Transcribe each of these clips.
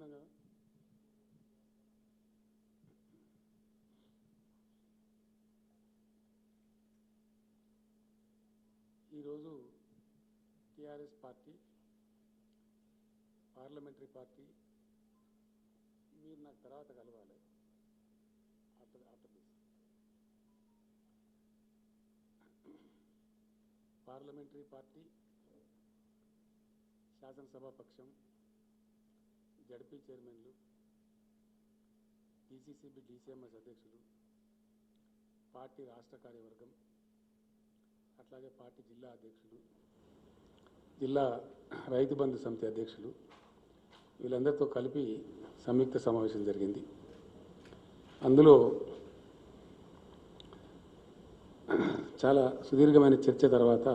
మాట్లాడుతున్నాం కదా. ఈరోజు టీఆర్ఎస్ పార్టీ పార్లమెంటరీ పార్టీ మీరు నాకు తర్వాత కలవాలి ఆఫ్టర్ దిస్. పార్లమెంటరీ పార్టీ శాసనసభాపక్షం జడ్పీ చైర్మన్లు డీసీసీబీ డీసీఎంఎస్ అధ్యక్షులు పార్టీ రాష్ట్ర కార్యవర్గం అట్లాగే పార్టీ జిల్లా అధ్యక్షులు జిల్లా రైతు బంధు సమితి అధ్యక్షులు వీళ్ళందరితో కలిపి సంయుక్త సమావేశం జరిగింది. అందులో చాలా సుదీర్ఘమైన చర్చ తర్వాత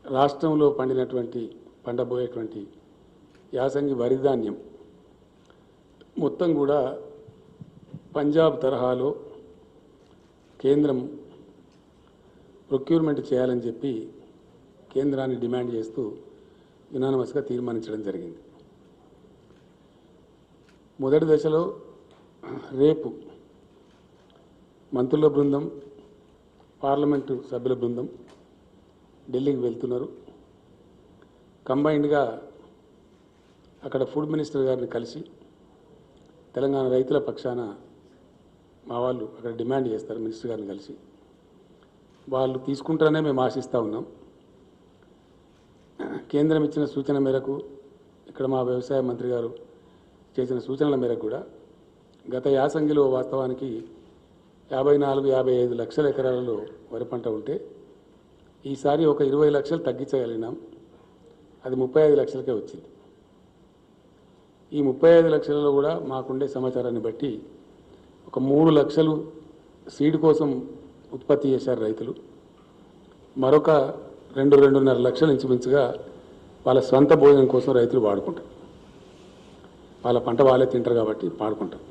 రాష్ట్రంలో పండబోయేటువంటి యాసంగి వరి ధాన్యం మొత్తం కూడా పంజాబ్ తరహాలో కేంద్రం ప్రొక్యూర్మెంట్ చేయాలని చెప్పి కేంద్రాన్ని డిమాండ్ చేస్తూ యునానిమస్గా తీర్మానించడం జరిగింది. మొదటి దశలో రేపు మంత్రుల బృందం పార్లమెంటు సభ్యుల బృందం ఢిల్లీకి వెళ్తున్నారు. కంబైన్డ్గా అక్కడ ఫుడ్ మినిస్టర్ గారిని కలిసి తెలంగాణ రైతుల పక్షాన మా వాళ్ళు అక్కడ డిమాండ్ చేస్తారు. మినిస్టర్ గారిని కలిసి వాళ్ళు తీసుకుంటారనే మేము ఆశిస్తూ ఉన్నాం. కేంద్రం ఇచ్చిన సూచన మేరకు ఇక్కడ మా వ్యవసాయ మంత్రి గారు చేసిన సూచనల మేరకు కూడా గత యాసంగిలో వాస్తవానికి 54-55 లక్షల ఎకరాలలో వరి పంట ఉంటే ఈసారి ఒక 20 లక్షలు తగ్గించగలిగినాం. అది 35 లక్షలకే వచ్చింది. ఈ 35 లక్షలలో కూడా మాకుండే సమాచారాన్ని బట్టి ఒక 3 లక్షలు సీడ్ కోసం ఉత్పత్తి చేశారు రైతులు. మరొక 2-2.5 లక్షలు ఇంచుమించుగా వాళ్ళ స్వంత భోజనం కోసం రైతులు వాడుకుంటారు. వాళ్ళ పంట వాళ్ళే తింటారు కాబట్టి వాడుకుంటారు.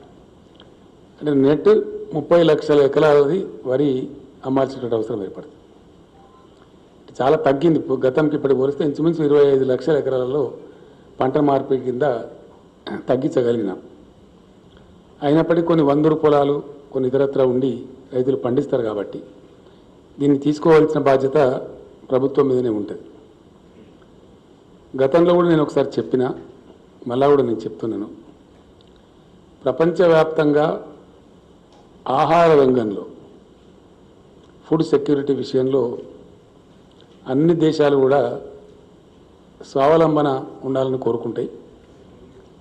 అంటే నెట్ 30 లక్షల ఎకరాలది వరి అమ్మాల్సినటువంటి అవసరం ఏర్పడుతుంది. చాలా తగ్గింది. గతంకి ఇప్పటికి పోలిస్తే ఇంచుమించు 25 లక్షల ఎకరాలలో పంట మార్పిడి కింద తగ్గించగలిగినాం. అయినప్పటికీ కొన్ని వందరు పొలాలు కొన్ని ఇతరత్ర ఉండి రైతులు పండిస్తారు కాబట్టి దీన్ని తీసుకోవాల్సిన బాధ్యత ప్రభుత్వం మీదనే ఉంటుంది. గతంలో కూడా నేను ఒకసారి చెప్పినా మళ్ళా కూడా నేను చెప్తున్నాను. ప్రపంచవ్యాప్తంగా ఆహార రంగంలో ఫుడ్ సెక్యూరిటీ విషయంలో అన్ని దేశాలు కూడా స్వావలంబన ఉండాలని కోరుకుంటాయి.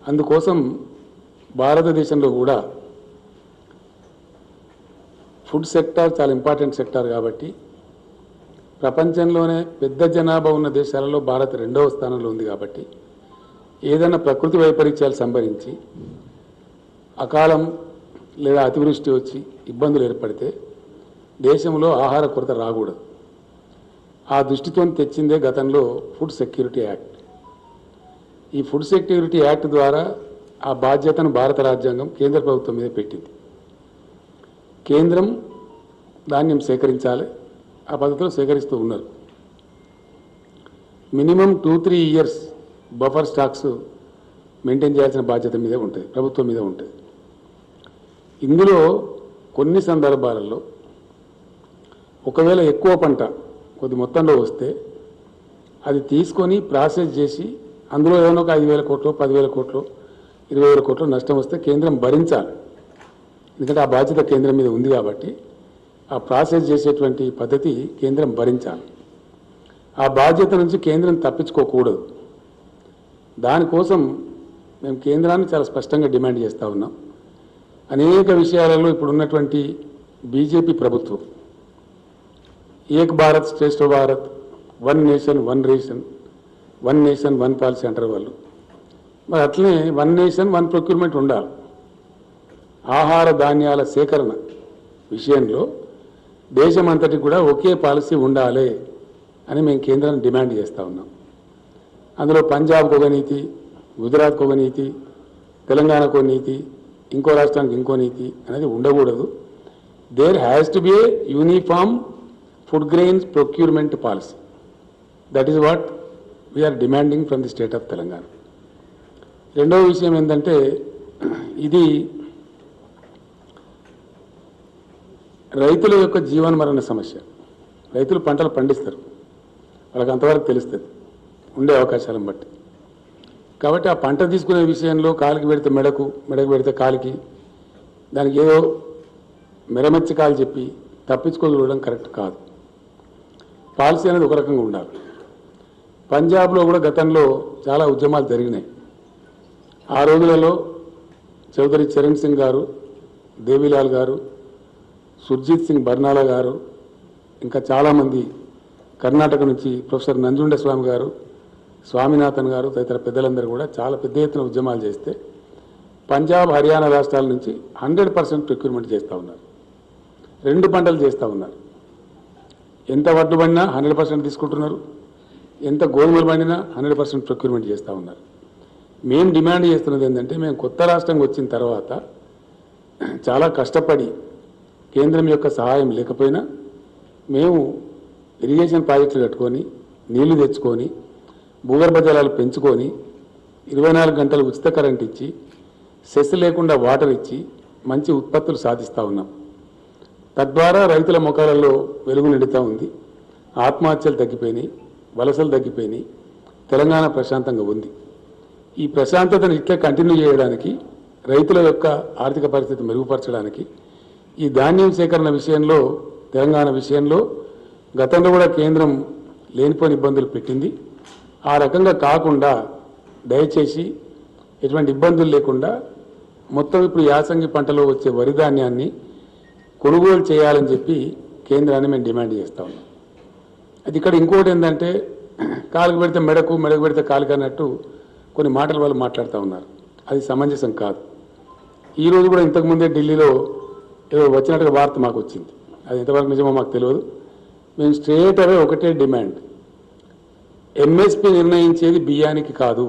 అందుకోసం భారతదేశంలో కూడా ఫుడ్ సెక్టార్ చాలా ఇంపార్టెంట్ సెక్టార్ కాబట్టి ప్రపంచంలోనే పెద్ద జనాభా ఉన్న దేశాలలో భారత్ 2వ స్థానంలో ఉంది. కాబట్టి ఏదైనా ప్రకృతి వైపరీత్యాలు సంభవించి అకాలం లేదా అతివృష్టి వచ్చి ఇబ్బందులు ఏర్పడితే దేశంలో ఆహార కొరత రాకూడదు. ఆ దృష్టితో తెచ్చిందే గతంలో ఫుడ్ సెక్యూరిటీ యాక్ట్. ఈ ఫుడ్ సెక్యూరిటీ యాక్ట్ ద్వారా ఆ బాధ్యతను భారత రాజ్యాంగం కేంద్ర ప్రభుత్వం మీద పెట్టింది. కేంద్రం ధాన్యం సేకరించాలి. ఆ పద్ధతిలో సేకరిస్తూ ఉన్నారు. Minimum 2-3 years buffer stocks maintain చేయాల్సిన బాధ్యత మీదే ఉంటుంది, ప్రభుత్వం మీద ఉంటుంది. ఇందులో కొన్ని సందర్భాలలో ఒకవేళ ఎక్కువ పంట కొద్ది మొత్తంలో వస్తే అది తీసుకొని ప్రాసెస్ చేసి అందులో ఏమైనా ఒక 5,000 కోట్లు 10,000 కోట్లు 20,000 కోట్లు నష్టం వస్తే కేంద్రం భరించాలి. ఎందుకంటే ఆ బాధ్యత కేంద్రం మీద ఉంది కాబట్టి ఆ ప్రాసెస్ చేసేటువంటి పద్ధతి కేంద్రం భరించాలి. ఆ బాధ్యత నుంచి కేంద్రం తప్పించుకోకూడదు. దానికోసం మేము కేంద్రాన్ని చాలా స్పష్టంగా డిమాండ్ చేస్తూ ఉన్నాం. అనేక విషయాలలో ఇప్పుడు ఉన్నటువంటి బీజేపీ ప్రభుత్వం Ek Bharat Shreshtha Bharat, 1 nation 1 ration, 1 nation 1 policy అంటారు వాళ్ళు. మరి అట్లనే 1 నేషన్ 1 ప్రొక్యూర్మెంట్ ఉండాలి. ఆహార ధాన్యాల సేకరణ విషయంలో దేశమంతటికి కూడా ఒకే పాలసీ ఉండాలి అని మేము కేంద్రాన్ని డిమాండ్ చేస్తూ ఉన్నాం. అందులో పంజాబ్కు ఒక నీతి, గుజరాత్కు ఒక నీతి, తెలంగాణకు ఒక నీతి, ఇంకో రాష్ట్రానికి ఇంకో నీతి అనేది ఉండకూడదు. There has to be a uniform food grains procurement policy. That is what we are demanding from the state of Telangana. రెండవ విషయం ఏంటంటే ఇది రైతుల యొక్క జీవన మరణ సమస్య. రైతులు పంటలు పండిస్తారు, వాళ్ళకి అంతవరకు తెలుస్తుంది ఉండే అవకాశాలను బట్టి. కాబట్టి ఆ పంట తీసుకునే విషయంలో కాలికి పెడితే మెడకు, మెడకు పెడితే కాలికి, దానికి ఏదో మెరమెచ్చి కాలు చెప్పి తప్పించుకోవడం కరెక్ట్ కాదు. పాలసీ అనేది ఒక రకంగా ఉండాలి. పంజాబ్లో కూడా గతంలో చాలా ఉద్యమాలు జరిగినాయి. ఆ రోజులలో చౌదరి చరణ్ సింగ్ గారు, దేవిలాల్ గారు, సుర్జిత్ సింగ్ బర్నాలా గారు, ఇంకా చాలామంది కర్ణాటక నుంచి ప్రొఫెసర్ నంజుండ స్వామి గారు, స్వామినాథన్ గారు తదితర పెద్దలందరూ కూడా చాలా పెద్ద ఎత్తున ఉద్యమాలు చేస్తే పంజాబ్, హర్యానా రాష్ట్రాల నుంచి 100% ప్రొక్యూర్మెంట్ చేస్తూ ఉన్నారు. 2 పంటలు చేస్తూ ఉన్నారు. ఎంత వడ్లు పండినా 100% తీసుకుంటున్నారు, ఎంత గోధుమలు పండినా 100% ప్రొక్యూర్మెంట్ చేస్తూ ఉన్నారు. మేము డిమాండ్ చేస్తున్నది ఏంటంటే, మేము కొత్త రాష్ట్రంకి వచ్చిన తర్వాత చాలా కష్టపడి కేంద్రం యొక్క సహాయం లేకపోయినా మేము ఇరిగేషన్ ప్రాజెక్టులు కట్టుకొని, నీళ్లు తెచ్చుకొని, భూగర్భ జలాలు పెంచుకొని, 24 గంటలు ఉచిత కరెంట్ ఇచ్చి, సెస్ లేకుండా వాటర్ ఇచ్చి మంచి ఉత్పత్తులు సాధిస్తూ ఉన్నాం. తద్వారా రైతుల ముఖాలలో వెలుగు నిండుతూ ఉంది. ఆత్మహత్యలు తగ్గిపోయినాయి, వలసలు తగ్గిపోయినాయి, తెలంగాణ ప్రశాంతంగా ఉంది. ఈ ప్రశాంతతను ఇట్లా కంటిన్యూ చేయడానికి, రైతుల యొక్క ఆర్థిక పరిస్థితి మెరుగుపరచడానికి ఈ ధాన్యం సేకరణ విషయంలో, తెలంగాణ విషయంలో గతంలో కూడా కేంద్రం లేనిపోని ఇబ్బందులు పెట్టింది. ఆ రకంగా కాకుండా దయచేసి ఎటువంటి ఇబ్బందులు లేకుండా మొత్తం ఇప్పుడు యాసంగి పంటలో వచ్చే వరి ధాన్యాన్ని కొనుగోలు చేయాలని చెప్పి కేంద్రాన్ని మేము డిమాండ్ చేస్తూ ఉన్నాం. అది ఇక్కడ ఇంకోటి ఏంటంటే, కాలుకు పెడితే మెడకు, మెడకు పెడితే కాలుకు అన్నట్టు కొన్ని మాటలు వాళ్ళు మాట్లాడుతూ ఉన్నారు. అది సమంజసం కాదు. ఈరోజు కూడా ఇంతకుముందే ఢిల్లీలో ఏదో వచ్చినట్టుగా వార్త మాకు వచ్చింది. అది ఎంతవరకు నిజమో మాకు తెలియదు. మేము స్ట్రేట్ అవే ఒకటే డిమాండ్, ఎంఎస్పి నిర్ణయించేది బియ్యానికి కాదు,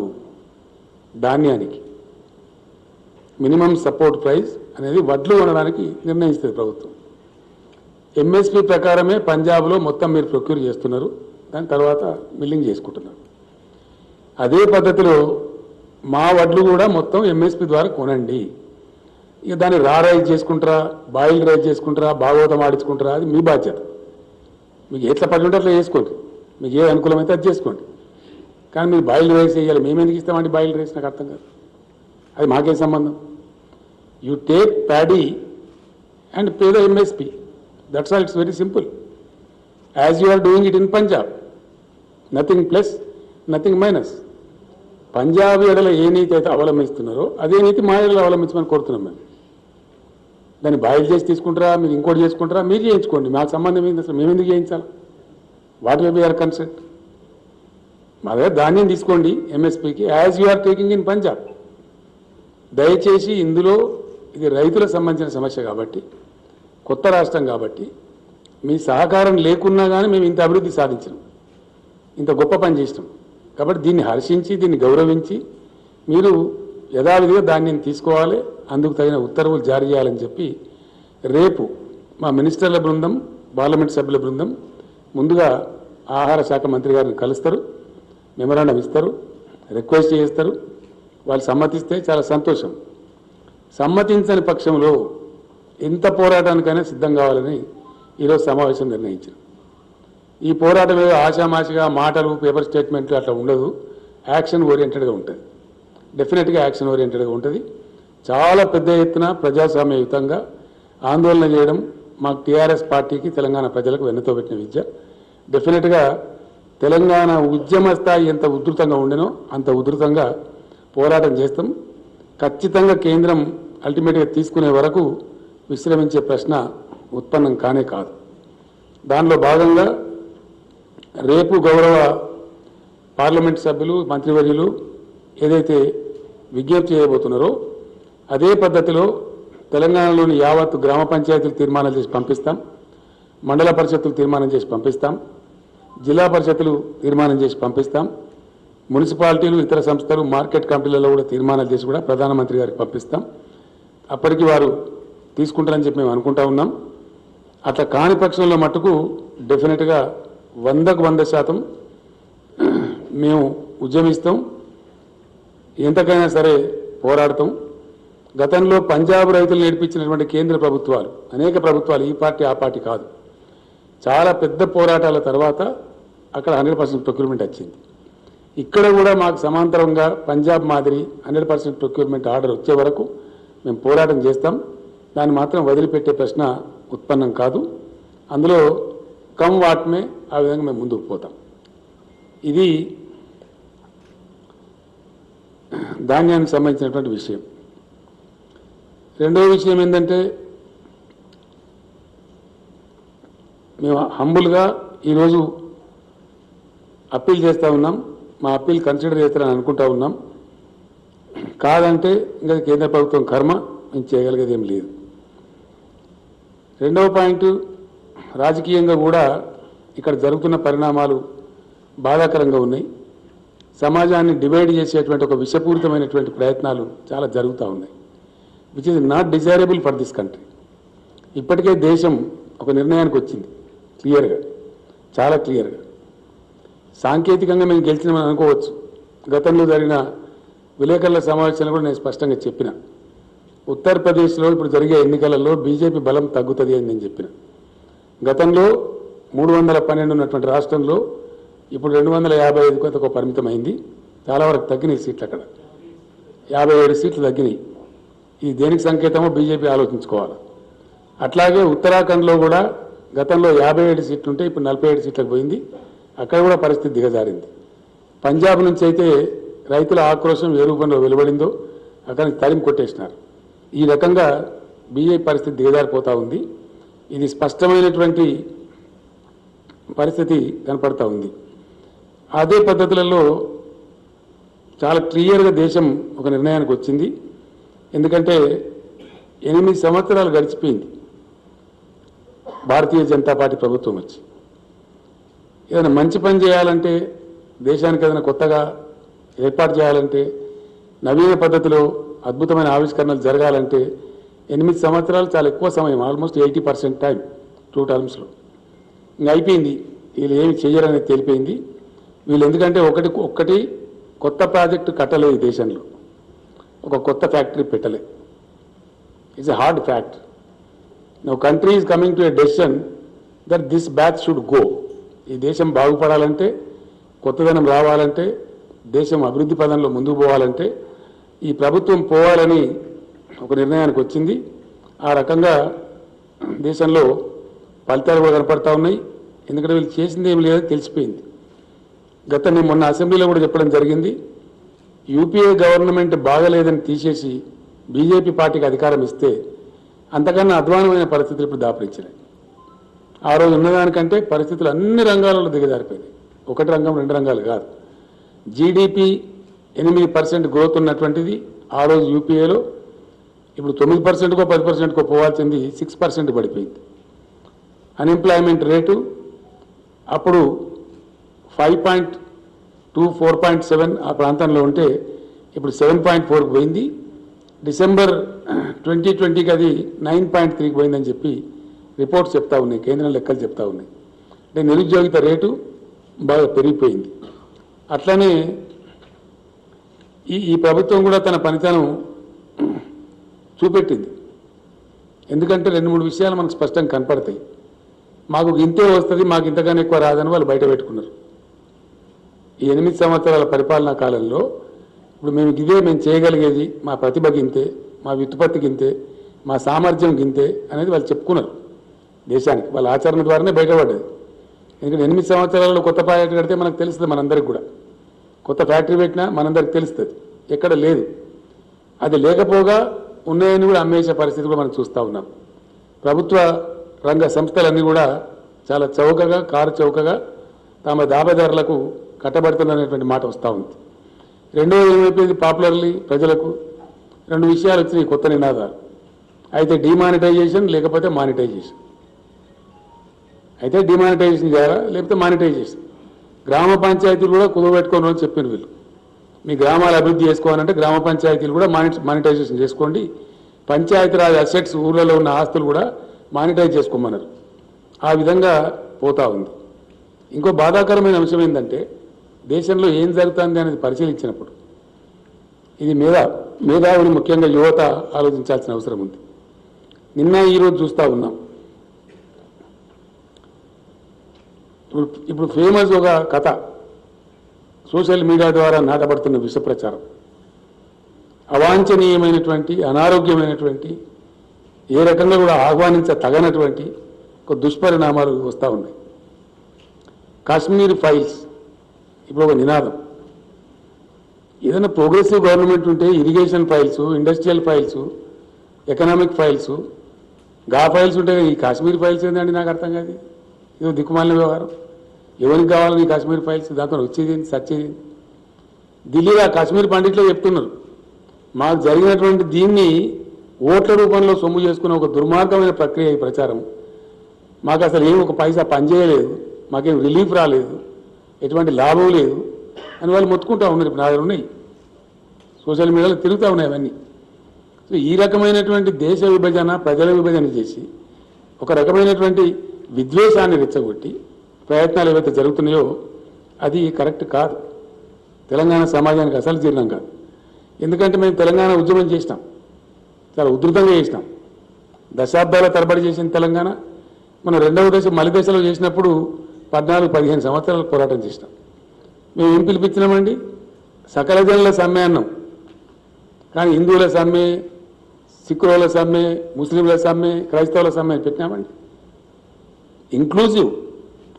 ధాన్యానికి. మినిమం సపోర్ట్ ప్రైస్ అనేది వడ్లు కొనడానికి నిర్ణయిస్తుంది ప్రభుత్వం. ఎంఎస్పి ప్రకారమే పంజాబ్లో మొత్తం మీరు ప్రొక్యూర్ చేస్తున్నారు, దాని తర్వాత మిల్లింగ్ చేసుకుంటున్నారు. అదే పద్ధతిలో మా వడ్లు కూడా మొత్తం ఎంఎస్పి ద్వారా కొనండి. ఇక దాన్ని రైజ్ చేసుకుంటారా, బాయిల్ రైజ్ చేసుకుంటారా, భాగవతం ఆడించుకుంటారా, అది మీ బాధ్యత. మీకు ఎట్లా పడి ఉంటే అట్లా చేసుకోండి, మీకు ఏ అనుకూలమైతే అది చేసుకోండి. కానీ మీరు బాయిల్ రైస్ చేయాలి. మేము ఎందుకు ఇస్తామండి బాయిల్ రైస్? నాకు అర్థం కాదు. అది మాకేం సంబంధం? You take paddy and pay the MSP. That's all. It's very simple. As you are doing it in Punjab. Nothing plus, nothing minus. Punjab ఎడల ఏ నీతి అయితే అవలంబిస్తున్నారో అదే నీతి మా ఎడల అవలంబించమని కోరుతున్నాం మేము. దాన్ని బాయిల్ చేసి తీసుకుంటారా, మీరు ఇంకోటి చేసుకుంటారా, మీరు చేయించుకోండి. మాకు సంబంధం ఏంది అసలు? మేము ఎందుకు చేయించాలి? What will be our consent? మా దగ్గర ధాన్యం తీసుకోండి ఎంఎస్పీకి, as you are taking in Punjab. దయచేసి ఇందులో ఇది రైతులకు సంబంధించిన సమస్య కాబట్టి, కొత్త రాష్ట్రం కాబట్టి మీ సహకారం లేకున్నా కానీ మేము ఇంత అభివృద్ధి సాధించినాం, ఇంత గొప్ప పని చేసినాం. కాబట్టి దీన్ని హర్షించి, దీన్ని గౌరవించి మీరు యథావిధిగా ధాన్యం తీసుకోవాలి, అందుకు తగిన ఉత్తర్వులు జారీ చేయాలని చెప్పి రేపు మా మినిస్టర్ల బృందం, పార్లమెంట్ సభ్యుల బృందం ముందుగా ఆహార శాఖ మంత్రి గారిని కలుస్తారు, మెమరాండం ఇస్తారు, రిక్వెస్ట్ చేస్తారు. వాళ్ళు సమ్మతిస్తే చాలా సంతోషం. సమ్మతించని పక్షంలో ఎంత పోరాటానికైనా సిద్ధం కావాలని ఈరోజు సమావేశం నిర్ణయించారు. ఈ పోరాటం ఏదో ఆషామాషిగా మాటలు, పేపర్ స్టేట్మెంట్లు అట్లా ఉండదు. యాక్షన్ ఓరియంటెడ్గా ఉంటుంది. డెఫినెట్గా యాక్షన్ ఓరియంటెడ్గా ఉంటుంది. చాలా పెద్ద ఎత్తున ప్రజాస్వామ్యయుతంగా ఆందోళన చేయడం మాకు టీఆర్ఎస్ పార్టీకి, తెలంగాణ ప్రజలకు వెన్నతో పెట్టిన విద్య. డెఫినెట్గా తెలంగాణ ఉద్యమ స్థాయి ఎంత ఉధృతంగా ఉండేనో అంత ఉధృతంగా పోరాటం చేస్తాం. ఖచ్చితంగా కేంద్రం అల్టిమేట్గా తీసుకునే వరకు విశ్రమించే ప్రశ్న ఉత్పన్నం కానే కాదు. దానిలో భాగంగా రేపు గౌరవ పార్లమెంట్ సభ్యులు, మంత్రివర్యులు ఏదైతే విజ్ఞప్తి చేయబోతున్నారో అదే పద్ధతిలో తెలంగాణలోని యావత్తు గ్రామ పంచాయతీలు తీర్మానం చేసి పంపిస్తాం, మండల పరిషత్తులు తీర్మానం చేసి పంపిస్తాం, జిల్లా పరిషత్తులు తీర్మానం చేసి పంపిస్తాం, మున్సిపాలిటీలు, ఇతర సంస్థలు, మార్కెట్ కమిటీలలో కూడా తీర్మానాలు చేసి కూడా ప్రధానమంత్రి గారికి పంపిస్తాం. అప్పటికి వారు తీసుకుంటారని చెప్పి మేము అనుకుంటా ఉన్నాం. అట్లా కాని పక్షంలో మట్టుకు డెఫినెట్గా 100% మేము ఉద్యమిస్తాం, ఎంతకైనా సరే పోరాడతాం. గతంలో పంజాబ్ రైతులు నేర్పించినటువంటి కేంద్ర ప్రభుత్వాలు, అనేక ప్రభుత్వాలు, ఈ పార్టీ ఆ పార్టీ కాదు, చాలా పెద్ద పోరాటాల తర్వాత అక్కడ 100% ప్రొక్యూర్మెంట్ వచ్చింది. ఇక్కడ కూడా మాకు సమాంతరంగా పంజాబ్ మాదిరి 100% ప్రొక్యూర్మెంట్ ఆర్డర్ వచ్చే వరకు మేము పోరాటం చేస్తాం. దాన్ని మాత్రం వదిలిపెట్టే ప్రశ్న ఉత్పన్నం కాదు. అందులో కమ్ వాట్మే ఆ విధంగా మేము ముందుకు పోతాం. ఇది ధాన్యానికి సంబంధించినటువంటి విషయం. రెండవ విషయం ఏంటంటే, మేము హంబుల్గా ఈరోజు అప్పీల్ చేస్తూ ఉన్నాం. మా అప్పీల్ కన్సిడర్ చేస్తారని అనుకుంటా ఉన్నాం. కాదంటే ఇంకా కేంద్ర ప్రభుత్వం కర్మ, మేము చేయగలిగేది ఏం లేదు. రెండవ పాయింట్, రాజకీయంగా కూడా ఇక్కడ జరుగుతున్న పరిణామాలు బాధాకరంగా ఉన్నాయి. సమాజాన్ని డివైడ్ చేసేటువంటి ఒక విషపూరితమైనటువంటి ప్రయత్నాలు చాలా జరుగుతూ ఉన్నాయి, which is not desirable for this country. ఇప్పటికే దేశం ఒక నిర్ణయానికి వచ్చింది క్లియర్గా, చాలా క్లియర్గా. సాంకేతికంగా మేము గెలిచినామని అనుకోవచ్చు. గతంలో జరిగిన విలేకరుల సమావేశంలో కూడా నేను స్పష్టంగా చెప్పిన, ఉత్తరప్రదేశ్లో ఇప్పుడు జరిగే ఎన్నికలలో బీజేపీ బలం తగ్గుతుంది అని నేను చెప్పిన. గతంలో 312 ఉన్నటువంటి రాష్ట్రంలో ఇప్పుడు 255 కొంత పరిమితమైంది. చాలా వరకు తగ్గినాయి సీట్లు, అక్కడ 57 సీట్లు తగ్గినాయి. ఇది దేనికి సంకేతమో బీజేపీ ఆలోచించుకోవాలి. అట్లాగే ఉత్తరాఖండ్లో కూడా గతంలో 57 సీట్లు ఉంటే ఇప్పుడు 47 సీట్లకు పోయింది. అక్కడ కూడా పరిస్థితి దిగజారింది. పంజాబ్ నుంచి అయితే రైతుల ఆక్రోశం ఏ రూపంలో వెలువడిందో అక్కడ తరిమి కొట్టేసినారు. ఈ రకంగా బీజేపీ పరిస్థితి దిగజారిపోతూ ఉంది. ఇది స్పష్టమైనటువంటి పరిస్థితి కనపడతా ఉంది. అదే పద్ధతులలో చాలా క్లియర్గా దేశం ఒక నిర్ణయానికి వచ్చింది. ఎందుకంటే 8 సంవత్సరాలు గడిచిపోయింది భారతీయ జనతా పార్టీ ప్రభుత్వం వచ్చి. ఏదైనా మంచి పని చేయాలంటే, దేశానికి ఏదైనా కొత్తగా ఏర్పాటు చేయాలంటే, నవీన పద్ధతిలో అద్భుతమైన ఆవిష్కరణలు జరగాలంటే 8 సంవత్సరాలు చాలా ఎక్కువ సమయం, ఆల్మోస్ట్ 80% టైం 2 టర్మ్స్లో. ఇంకా అయిపోయింది, వీళ్ళు ఏమి చెయ్యరనేది తెలిపోయింది. వీళ్ళు ఎందుకంటే ఒక్కటి కొత్త ప్రాజెక్టు కట్టలేదు దేశంలో, ఒక కొత్త ఫ్యాక్టరీ పెట్టలే. It's a hard fact. Now country is coming to a decision that this batch should go. ఈ దేశం బాగుపడాలంటే, కొత్తదనం రావాలంటే, దేశం అభివృద్ధి పదంలో ముందుకు పోవాలంటే ఈ ప్రభుత్వం పోవాలని ఒక నిర్ణయానికి వచ్చింది. ఆ రకంగా దేశంలో ఫలితాలు కూడా కనపడతా ఉన్నాయి. ఎందుకంటే వీళ్ళు చేసింది ఏమి లేదని తెలిసిపోయింది. నేను మొన్న అసెంబ్లీలో కూడా చెప్పడం జరిగింది, యూపీఏ గవర్నమెంట్ బాగలేదని తీసేసి బీజేపీ పార్టీకి అధికారం ఇస్తే అంతకన్నా అధ్వానమైన పరిస్థితులు ఇప్పుడు దాపరించినాయి. ఆ రోజు ఉన్నదానికంటే పరిస్థితులు అన్ని రంగాలలో దిగజారిపోయినాయి. ఒకటి రంగం, 2 రంగాలు కాదు. జీడిపి 8% గ్రోత్ ఉన్నటువంటిది ఆ రోజు యూపీఏలో ఇప్పుడు 9%కో 10%కో పోవాల్సింది 6% పడిపోయింది. అన్ఎంప్లాయ్మెంట్ రేటు అప్పుడు 5.2, 4.7 ఆ ప్రాంతంలో ఉంటే ఇప్పుడు 7.4కి పోయింది. డిసెంబర్ 2020కి అది 9.3కి పోయిందని చెప్పి రిపోర్ట్స్ చెప్తా ఉన్నాయి, కేంద్రం లెక్కలు చెప్తా ఉన్నాయి. అంటే నిరుద్యోగిత రేటు బాగా పెరిగిపోయింది. అట్లనే ఈ ప్రభుత్వం కూడా తన పనితనం చూపెట్టింది. ఎందుకంటే 2-3 విషయాలు మనకు స్పష్టంగా కనపడతాయి. మాకు ఇంతే వస్తుంది, మాకు ఇంతగానే ఎక్కువ రాదని వాళ్ళు బయట పెట్టుకున్నారు. ఈ 8 సంవత్సరాల పరిపాలనా కాలంలో ఇప్పుడు మేము చేయగలిగేది, మా ప్రతిభ గింతే, మా వ్యుత్పత్తి గింతే, మా సామర్థ్యం గింతే అనేది వాళ్ళు చెప్పుకున్నారు దేశానికి. వాళ్ళ ఆచరణ ద్వారానే బయటపడ్డది. ఎందుకంటే 8 సంవత్సరాలలో కొత్త ప్రాజెక్టు కడితే మనకు తెలుస్తుంది, మనందరికి కూడా కొత్త ఫ్యాక్టరీ పెట్టినా మనందరికి తెలుస్తుంది. ఎక్కడ లేదు, అది లేకపోగా ఉన్నాయని కూడా అమ్మేసే పరిస్థితి కూడా మనం చూస్తూ ఉన్నాం. ప్రభుత్వ రంగ సంస్థలన్నీ కూడా చాలా చౌకగా, కారు చౌకగా తమ దాబదారులకు కట్టబడుతున్నటువంటి మాట వస్తూ ఉంది. రెండోది ఏమైపోయింది, పాపులర్లీ ప్రజలకు 2 విషయాలు వచ్చినాయి కొత్త నినాదాలు. అయితే డిమానిటైజేషన్, లేకపోతే మానిటైజేషన్. అయితే డిమానిటైజేషన్ చేయాలా, లేకపోతే మానిటైజేషన్. గ్రామ పంచాయతీలు కూడా కుదవబెట్టుకోను అని చెప్పిన వీళ్ళు. మీ గ్రామాలు అభివృద్ధి చేసుకోవాలంటే గ్రామ పంచాయతీలు కూడా మానిటైజేషన్ చేసుకోండి, పంచాయతీరాజ్ అసెట్స్, ఊర్లలో ఉన్న ఆస్తులు కూడా మానిటైజ్ చేసుకోమన్నారు. ఆ విధంగా పోతా ఉంది. ఇంకో బాధాకరమైన అంశం ఏంటంటే, దేశంలో ఏం జరుగుతుంది అనేది పరిశీలించినప్పుడు ఇది మేధావులు ముఖ్యంగా యువత ఆలోచించాల్సిన అవసరం ఉంది. నిన్న ఈరోజు చూస్తూ ఉన్నాం. ఇప్పుడు ఫేమస్ ఒక కథ సోషల్ మీడియా ద్వారా నాటబడుతున్న విష ప్రచారం, అవాంఛనీయమైనటువంటి అనారోగ్యమైనటువంటి ఏ రకంగా కూడా ఆహ్వానించతగనటువంటి ఒక దుష్పరిణామాలు వస్తూ ఉన్నాయి. కాశ్మీర్ ఫైల్స్ ఇప్పుడు ఒక నినాదం. ఏదైనా ప్రోగ్రెసివ్ గవర్నమెంట్ ఉంటే irrigation files, industrial files, economic files, files ఉంటే ఈ కాశ్మీర్ ఫైల్స్ ఏంటండి నాకు అర్థం కాదు. ఇదో దిక్కుమాలిన వ్యవహారం. ఎవరికి కావాలని ఈ కాశ్మీర్ ఫైల్స్? దాంతో వచ్చేది సచ్చేది. ఢిల్లీలో ఆ కాశ్మీర్ పండిట్లో చెప్తున్నారు, మాకు జరిగినటువంటి దీన్ని ఓట్ల రూపంలో సొమ్ము చేసుకున్న ఒక దుర్మార్గమైన ప్రక్రియ ఈ ప్రచారం. మాకు అసలు ఏం ఒక పైసా పనిచేయలేదు, మాకేం రిలీఫ్ రాలేదు, ఎటువంటి లాభం లేదు అని వాళ్ళు మొత్తుకుంటూ ఉన్నారు. ఇప్పుడు నా దగ్గర ఉన్నాయి, సోషల్ మీడియాలో తిరుగుతూ ఉన్నాయి అవన్నీ. సో ఈ రకమైనటువంటి దేశ విభజన, ప్రజల విభజన చేసి ఒక రకమైనటువంటి విద్వేషాన్ని రెచ్చగొట్టి ప్రయత్నాలు ఏవైతే జరుగుతున్నాయో అది కరెక్ట్ కాదు. తెలంగాణ సమాజానికి అసలు జీర్ణం కాదు. ఎందుకంటే మేము తెలంగాణ ఉద్యమం చేసినాం, చాలా ఉధృతంగా చేసినాం, దశాబ్దాల తరబడి చేసిన తెలంగాణ. మనం రెండవ దశ మలి దశలో చేసినప్పుడు 14-15 సంవత్సరాలు పోరాటం చేసినాం. మేము ఏం పిలిపించినామండి? సకల జనుల సమ్మె అన్నాం. కానీ హిందువుల సమ్మె, సిక్కుల సమ్మె, ముస్లింల సమ్మె, క్రైస్తవుల సమ్మె పెట్టినామండి. ఇంక్లూజివ్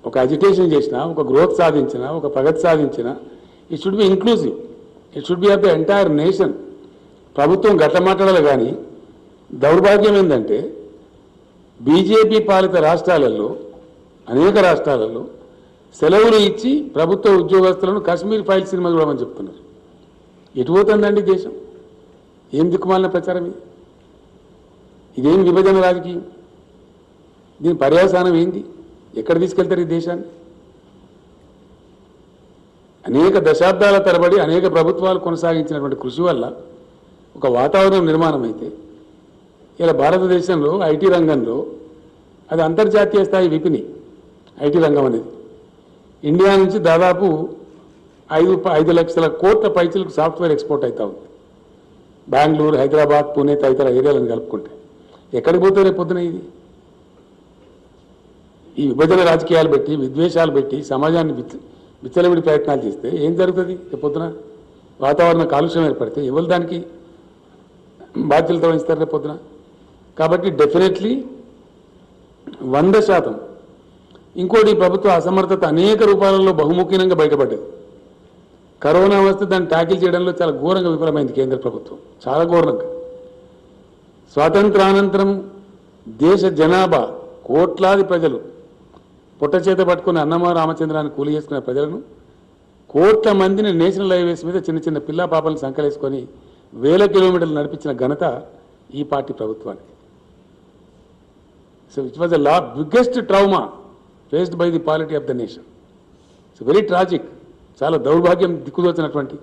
ఒక అజిటేషన్ చేసిన, ఒక గ్రోత్ సాధించిన, ఒక ప్రగతి సాధించిన, it should be inclusive, it should be of the entire nation. ప్రభుత్వం గట్ల మాట్లాడాలి. కానీ దౌర్భాగ్యం ఏంటంటే బీజేపీ పాలిత రాష్ట్రాలలో, అనేక రాష్ట్రాలలో సెలవులు ఇచ్చి ప్రభుత్వ ఉద్యోగస్తులను కాశ్మీర్ ఫైల్ సినిమా చూడమని చెప్తున్నారు. ఎటు పోతుందండి దేశం? ఏం దిక్కుమాలిన ప్రచారం ఇది? ఇదేం విభజన రాజకీయం? దీని పర్యవసానం ఏంది? ఎక్కడ తీసుకెళ్తారు ఈ దేశాన్ని? అనేక దశాబ్దాల తరబడి అనేక ప్రభుత్వాలు కొనసాగించినటువంటి కృషి వల్ల ఒక వాతావరణం నిర్మాణం అయితే ఇలా భారతదేశంలో ఐటీ రంగంలో అది అంతర్జాతీయ స్థాయి విపిని. ఐటీ రంగం అనేది ఇండియా నుంచి దాదాపు 5 లక్షల కోట్ల పైచలకు సాఫ్ట్వేర్ ఎక్స్పోర్ట్ అవుతా ఉంది. బెంగళూరు, హైదరాబాద్, పూణే తదితర ఏరియాలను కలుపుకుంటే ఎక్కడికి పోతే రేపు పొద్దున ఇది? ఈ విభజన రాజకీయాలు పెట్టి, విద్వేషాలు పెట్టి సమాజాన్ని విచ్చలవిడి ప్రయత్నాలు చేస్తే ఏం జరుగుతుంది? రేపు పొద్దున వాతావరణ కాలుష్యం ఏర్పడితే ఎవరు దానికి బాధ్యతలతో వహిస్తారు రేపు పొద్దున? కాబట్టి డెఫినెట్లీ 100%. ఇంకోటి, ప్రభుత్వ అసమర్థత అనేక రూపాలలో బహుముఖీనంగా బయటపడ్డది. కరోనా వస్తే దాన్ని ట్యాకిల్ చేయడంలో చాలా ఘోరంగా విఫలమైంది కేంద్ర ప్రభుత్వం, చాలా ఘోరంగా. స్వాతంత్రానంతరం దేశ జనాభా కోట్లాది ప్రజలు పుట్ట చేత పట్టుకుని అన్నమా రామచంద్రాన్ని కూలి చేసుకునే ప్రజలను, కోట్ల మందిని నేషనల్ హైవేస్ మీద చిన్న చిన్న పిల్లా పాపలను సంకలేసుకొని 1000 కిలోమీటర్లు నడిపించిన ఘనత ఈ పార్టీ ప్రభుత్వానికి. So it was the biggest trauma faced by the polity of the nation. It's very tragic. చాలా దౌర్భాగ్యం, దిక్కుదోచినటువంటి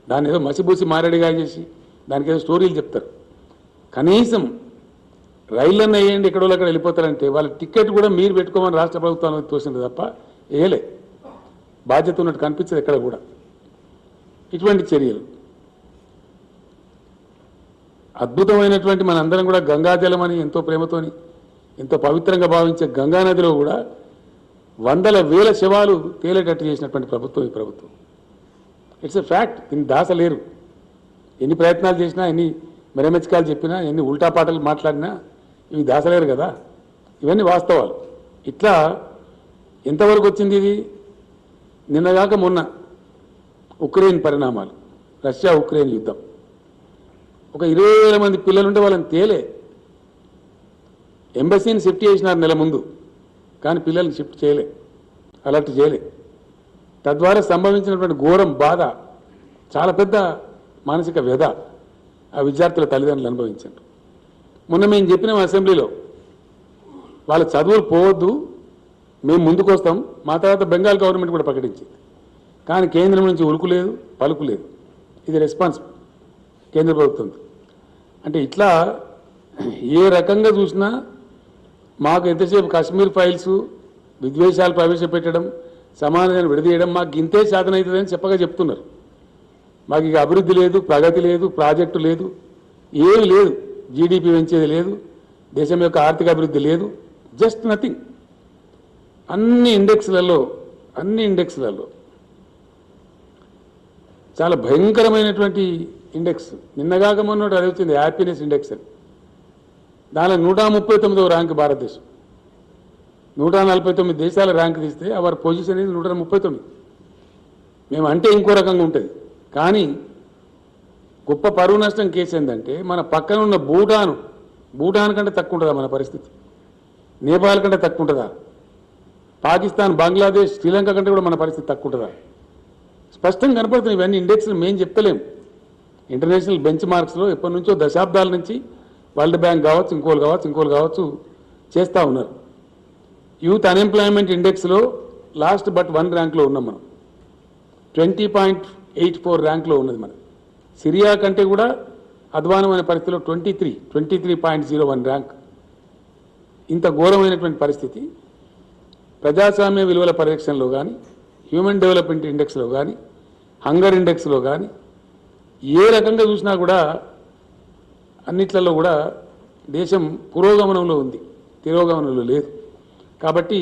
దాన్ని ఏదో మసిబూసి మారేడుగా చేసి దానికి ఏదో స్టోరీలు చెప్తారు. కనీసం రైళ్ళన్న వేయండి, ఎక్కడో అక్కడ వెళ్ళిపోతారంటే వాళ్ళ టికెట్ కూడా మీరు పెట్టుకోమని రాష్ట్ర ప్రభుత్వానికి తోసింది తప్ప వేయలే. బాధ్యత ఉన్నట్టు కనిపించదు ఎక్కడ కూడా. ఇటువంటి చర్యలు అద్భుతమైనటువంటి మనందరం కూడా గంగాజలం అని ఎంతో ప్రేమతోని ఎంతో పవిత్రంగా భావించే గంగానదిలో కూడా వందల వేల శవాలు తేలేటట్టు చేసినటువంటి ప్రభుత్వం ఈ ప్రభుత్వం. It's a fact. దీన్ని దాసలేరు. ఎన్ని ప్రయత్నాలు చేసినా, ఎన్ని మెరమెచ్చకాలు చెప్పినా, ఎన్ని ఉల్టా పాటలు మాట్లాడినా ఇవి దాసలేరు కదా. ఇవన్నీ వాస్తవాలు. ఇట్లా ఎంతవరకు వచ్చింది ఇది? నిన్నగాక మొన్న ఉక్రెయిన్ పరిణామాలు, రష్యా ఉక్రెయిన్ యుద్ధం. ఒక 20,000 మంది పిల్లలుంటే వాళ్ళని తేలే. ఎంబసీని షిఫ్ట్ చేసినారు నెల ముందు, కానీ పిల్లల్ని షిఫ్ట్ చేయలే, అలర్ట్ చేయలే. తద్వారా సంభవించినటువంటి ఘోరం, బాధ, చాలా పెద్ద మానసిక వ్యధ ఆ విద్యార్థుల తల్లిదండ్రులు అనుభవించారు. మొన్న మేము చెప్పినాం అసెంబ్లీలో, వాళ్ళ చదువులు పోవద్దు, మేము ముందుకు వస్తాం. మా తర్వాత బెంగాల్ గవర్నమెంట్ కూడా ప్రకటించింది. కానీ కేంద్రం నుంచి ఉలుకు లేదు, పలుకు లేదు. ఇది రెస్పాన్స్ కేంద్ర ప్రభుత్వం. అంటే ఇట్లా ఏ రకంగా చూసినా మాకు ఎంతసేపు కాశ్మీర్ ఫైల్స్, విద్వేషాలు ప్రవేశపెట్టడం, సమాజాన్ని విడదీయడం మాకు ఇంతే శాతం అవుతుందని చెప్పగా చెప్తున్నారు. మాకు ఇక అభివృద్ధి లేదు, ప్రగతి లేదు, ప్రాజెక్టు లేదు, ఏమి లేదు, జీడిపి పెంచేది లేదు, దేశం యొక్క ఆర్థిక అభివృద్ధి లేదు, జస్ట్ నథింగ్. అన్ని ఇండెక్స్లలో చాలా భయంకరమైనటువంటి ఇండెక్స్. నిన్నగాక మొన్నటి అది వచ్చింది హ్యాపీనెస్ ఇండెక్స్ అని. దానిలో 139వ ర్యాంక్ భారతదేశం. 149 దేశాల ర్యాంక్ తీస్తే అవర్ పొజిషన్ ఇది 139. మేము అంటే ఇంకో రకంగా ఉంటుంది. కానీ గొప్ప పరువు నష్టం కేసు ఏంటంటే మన పక్కన ఉన్న భూటాన్ కంటే తక్కువ ఉంటుందా మన పరిస్థితి? నేపాల్ కంటే తక్కువ ఉంటుందా? పాకిస్తాన్, బంగ్లాదేశ్, శ్రీలంక కంటే కూడా మన పరిస్థితి తక్కువ ఉంటుందా? స్పష్టంగా కనపడుతున్నాయి ఇవన్నీ ఇండెక్స్లు. మేము చెప్తలేము. ఇంటర్నేషనల్ బెంచ్ మార్క్స్లో ఎప్పటి నుంచో దశాబ్దాల నుంచి వరల్డ్ బ్యాంక్ కావచ్చు, ఇంకోలు కావచ్చు చేస్తూ ఉన్నారు. యూత్ అన్ఎంప్లాయ్మెంట్ ఇండెక్స్లో లాస్ట్ బట్ 1 ర్యాంక్లో ఉన్నాం మనం. 20.84 ర్యాంక్లో ఉన్నది మనం. సిరియా కంటే కూడా అధ్వానమైన పరిస్థితిలో 23.01 ర్యాంక్. ఇంత ఘోరమైనటువంటి పరిస్థితి ప్రజాస్వామ్య విలువల పరిరక్షణలో కానీ, హ్యూమన్ డెవలప్మెంట్ ఇండెక్స్లో కానీ, హంగర్ ఇండెక్స్లో కానీ ఏ రకంగా చూసినా కూడా అన్నిట్లలో కూడా దేశం పురోగమనంలో ఉంది, తిరోగమనంలో లేదు. కాబట్టి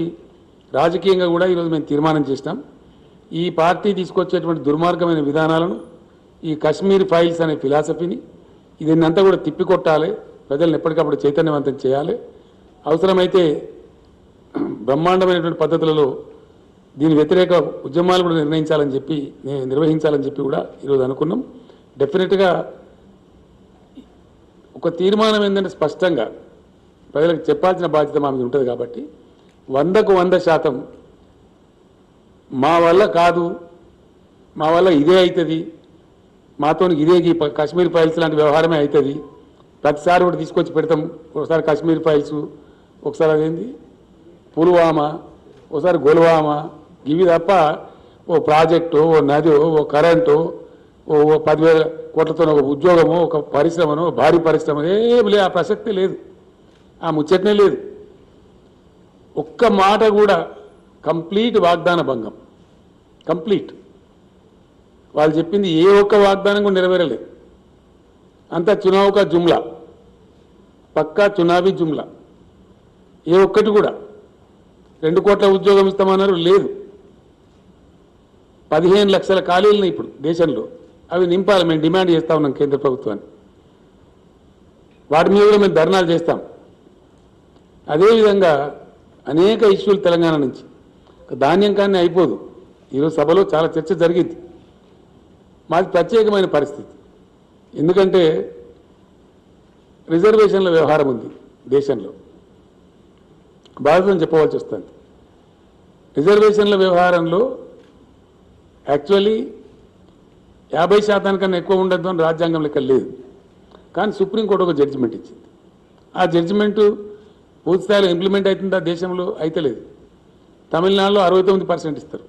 రాజకీయంగా కూడా ఈరోజు మేము తీర్మానం చేసినాం, ఈ పార్టీ తీసుకొచ్చేటువంటి దుర్మార్గమైన విధానాలను, ఈ కశ్మీర్ ఫైల్స్ అనే ఫిలాసఫీని ఇదంతా కూడా తిప్పికొట్టాలి, ప్రజలను ఎప్పటికప్పుడు చైతన్యవంతం చేయాలి. అవసరమైతే బ్రహ్మాండమైనటువంటి పద్ధతులలో దీని వ్యతిరేక ఉద్యమాలు కూడా నిర్వహించాలని చెప్పి కూడా ఈరోజు అనుకున్నాం. డెఫినెట్గా ఒక తీర్మానం ఏంటంటే స్పష్టంగా ప్రజలకు చెప్పాల్సిన బాధ్యత మా మీద ఉంటుంది. కాబట్టి 100కు 100% మా వల్ల కాదు, మా వల్ల ఇదే అవుతుంది, మాతో ఇదే కశ్మీర్ ఫైల్స్ లాంటి వ్యవహారమే అవుతుంది, ప్రతిసారి కూడా తీసుకొచ్చి పెడతాం. ఒకసారి కశ్మీర్ ఫైల్స్, ఒకసారి అదేంది పుల్వామా, ఒకసారి గొల్వామా, ఇవి తప్ప ఓ ప్రాజెక్టు, ఓ నది, ఓ కరెంటు, ఓ 10,000 కోట్లతో ఒక ఉద్యోగమో, ఒక పరిశ్రమనో, భారీ పరిశ్రమ ఏమి లేదు. ఆ ప్రసక్తే లేదు, ఆ ముచ్చటనే లేదు. ఒక్క మాట కూడా కంప్లీట్ వాగ్దాన భంగం, కంప్లీట్. వాళ్ళు చెప్పింది ఏ ఒక్క వాగ్దానం కూడా నెరవేరలేదు. అంతా చునావుకా జుమ్లా, పక్కా చునావీ జుమ్లా. ఏ ఒక్కటి కూడా 2 కోట్ల ఉద్యోగం ఇస్తామన్నారు, లేదు. 15 లక్షల ఖాళీలను ఇప్పుడు దేశంలో, అవి నింపాలి. మేము డిమాండ్ చేస్తూ ఉన్నాం కేంద్ర ప్రభుత్వాన్ని. వాటి మీద కూడా మేము ధర్నాలు చేస్తాం. అదేవిధంగా అనేక ఇష్యూలు తెలంగాణ నుంచి. ధాన్యం కానీ అయిపోదు. ఈరోజు సభలో చాలా చర్చ జరిగింది. మాది ప్రత్యేకమైన పరిస్థితి, ఎందుకంటే రిజర్వేషన్ల వ్యవహారం ఉంది దేశంలో. బాధ్యతను చెప్పవలసి వస్తుంది. రిజర్వేషన్ల వ్యవహారంలో యాక్చువల్లీ 50% కన్నా ఎక్కువ ఉండద్దు అని రాజ్యాంగం లెక్క లేదు. కానీ సుప్రీంకోర్టు ఒక జడ్జిమెంట్ ఇచ్చింది. ఆ జడ్జిమెంటు పూర్తి స్థాయిలో ఇంప్లిమెంట్ అవుతుందా దేశంలో? అయితే లేదు. తమిళనాడులో 69% ఇస్తారు,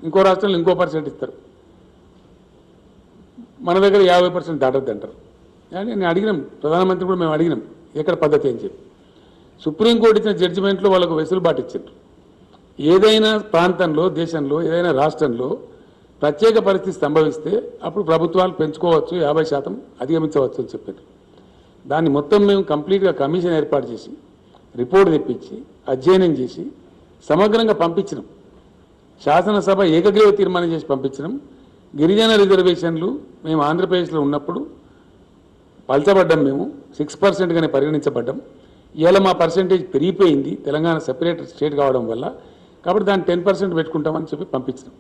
ఇంకో రాష్ట్రంలో ఇంకో % ఇస్తారు, మన దగ్గర 50% దాటద్దు అంటారు. కానీ నేను అడిగినాం, ప్రధానమంత్రి కూడా మేము అడిగినాం ఎక్కడ పద్ధతి అని చెప్పి. సుప్రీంకోర్టు ఇచ్చిన జడ్జిమెంట్లో వాళ్ళకు వెసులుబాటు ఇచ్చారు. ఏదైనా ప్రాంతంలో, దేశంలో, ఏదైనా రాష్ట్రంలో ప్రత్యేక పరిస్థితి సంభవిస్తే అప్పుడు ప్రభుత్వాలు పెంచుకోవచ్చు, 50% అధిగమించవచ్చు అని చెప్పారు. దాన్ని మొత్తం మేము కంప్లీట్గా కమిషన్ ఏర్పాటు చేసి రిపోర్ట్ తెప్పించి అధ్యయనం చేసి సమగ్రంగా పంపించినాం. శాసనసభ ఏకగ్రీవ తీర్మానం చేసి పంపించినాం. గిరిజన రిజర్వేషన్లు మేము ఆంధ్రప్రదేశ్లో ఉన్నప్పుడు పల్చబడ్డాం, మేము 6%గానే పరిగణించబడ్డాం. ఇవాళ మా పర్సెంటేజ్ పెరిగిపోయింది తెలంగాణ సెపరేట్ స్టేట్ కావడం వల్ల. కాబట్టి దాన్ని 10% పెట్టుకుంటామని చెప్పి పంపించినాం.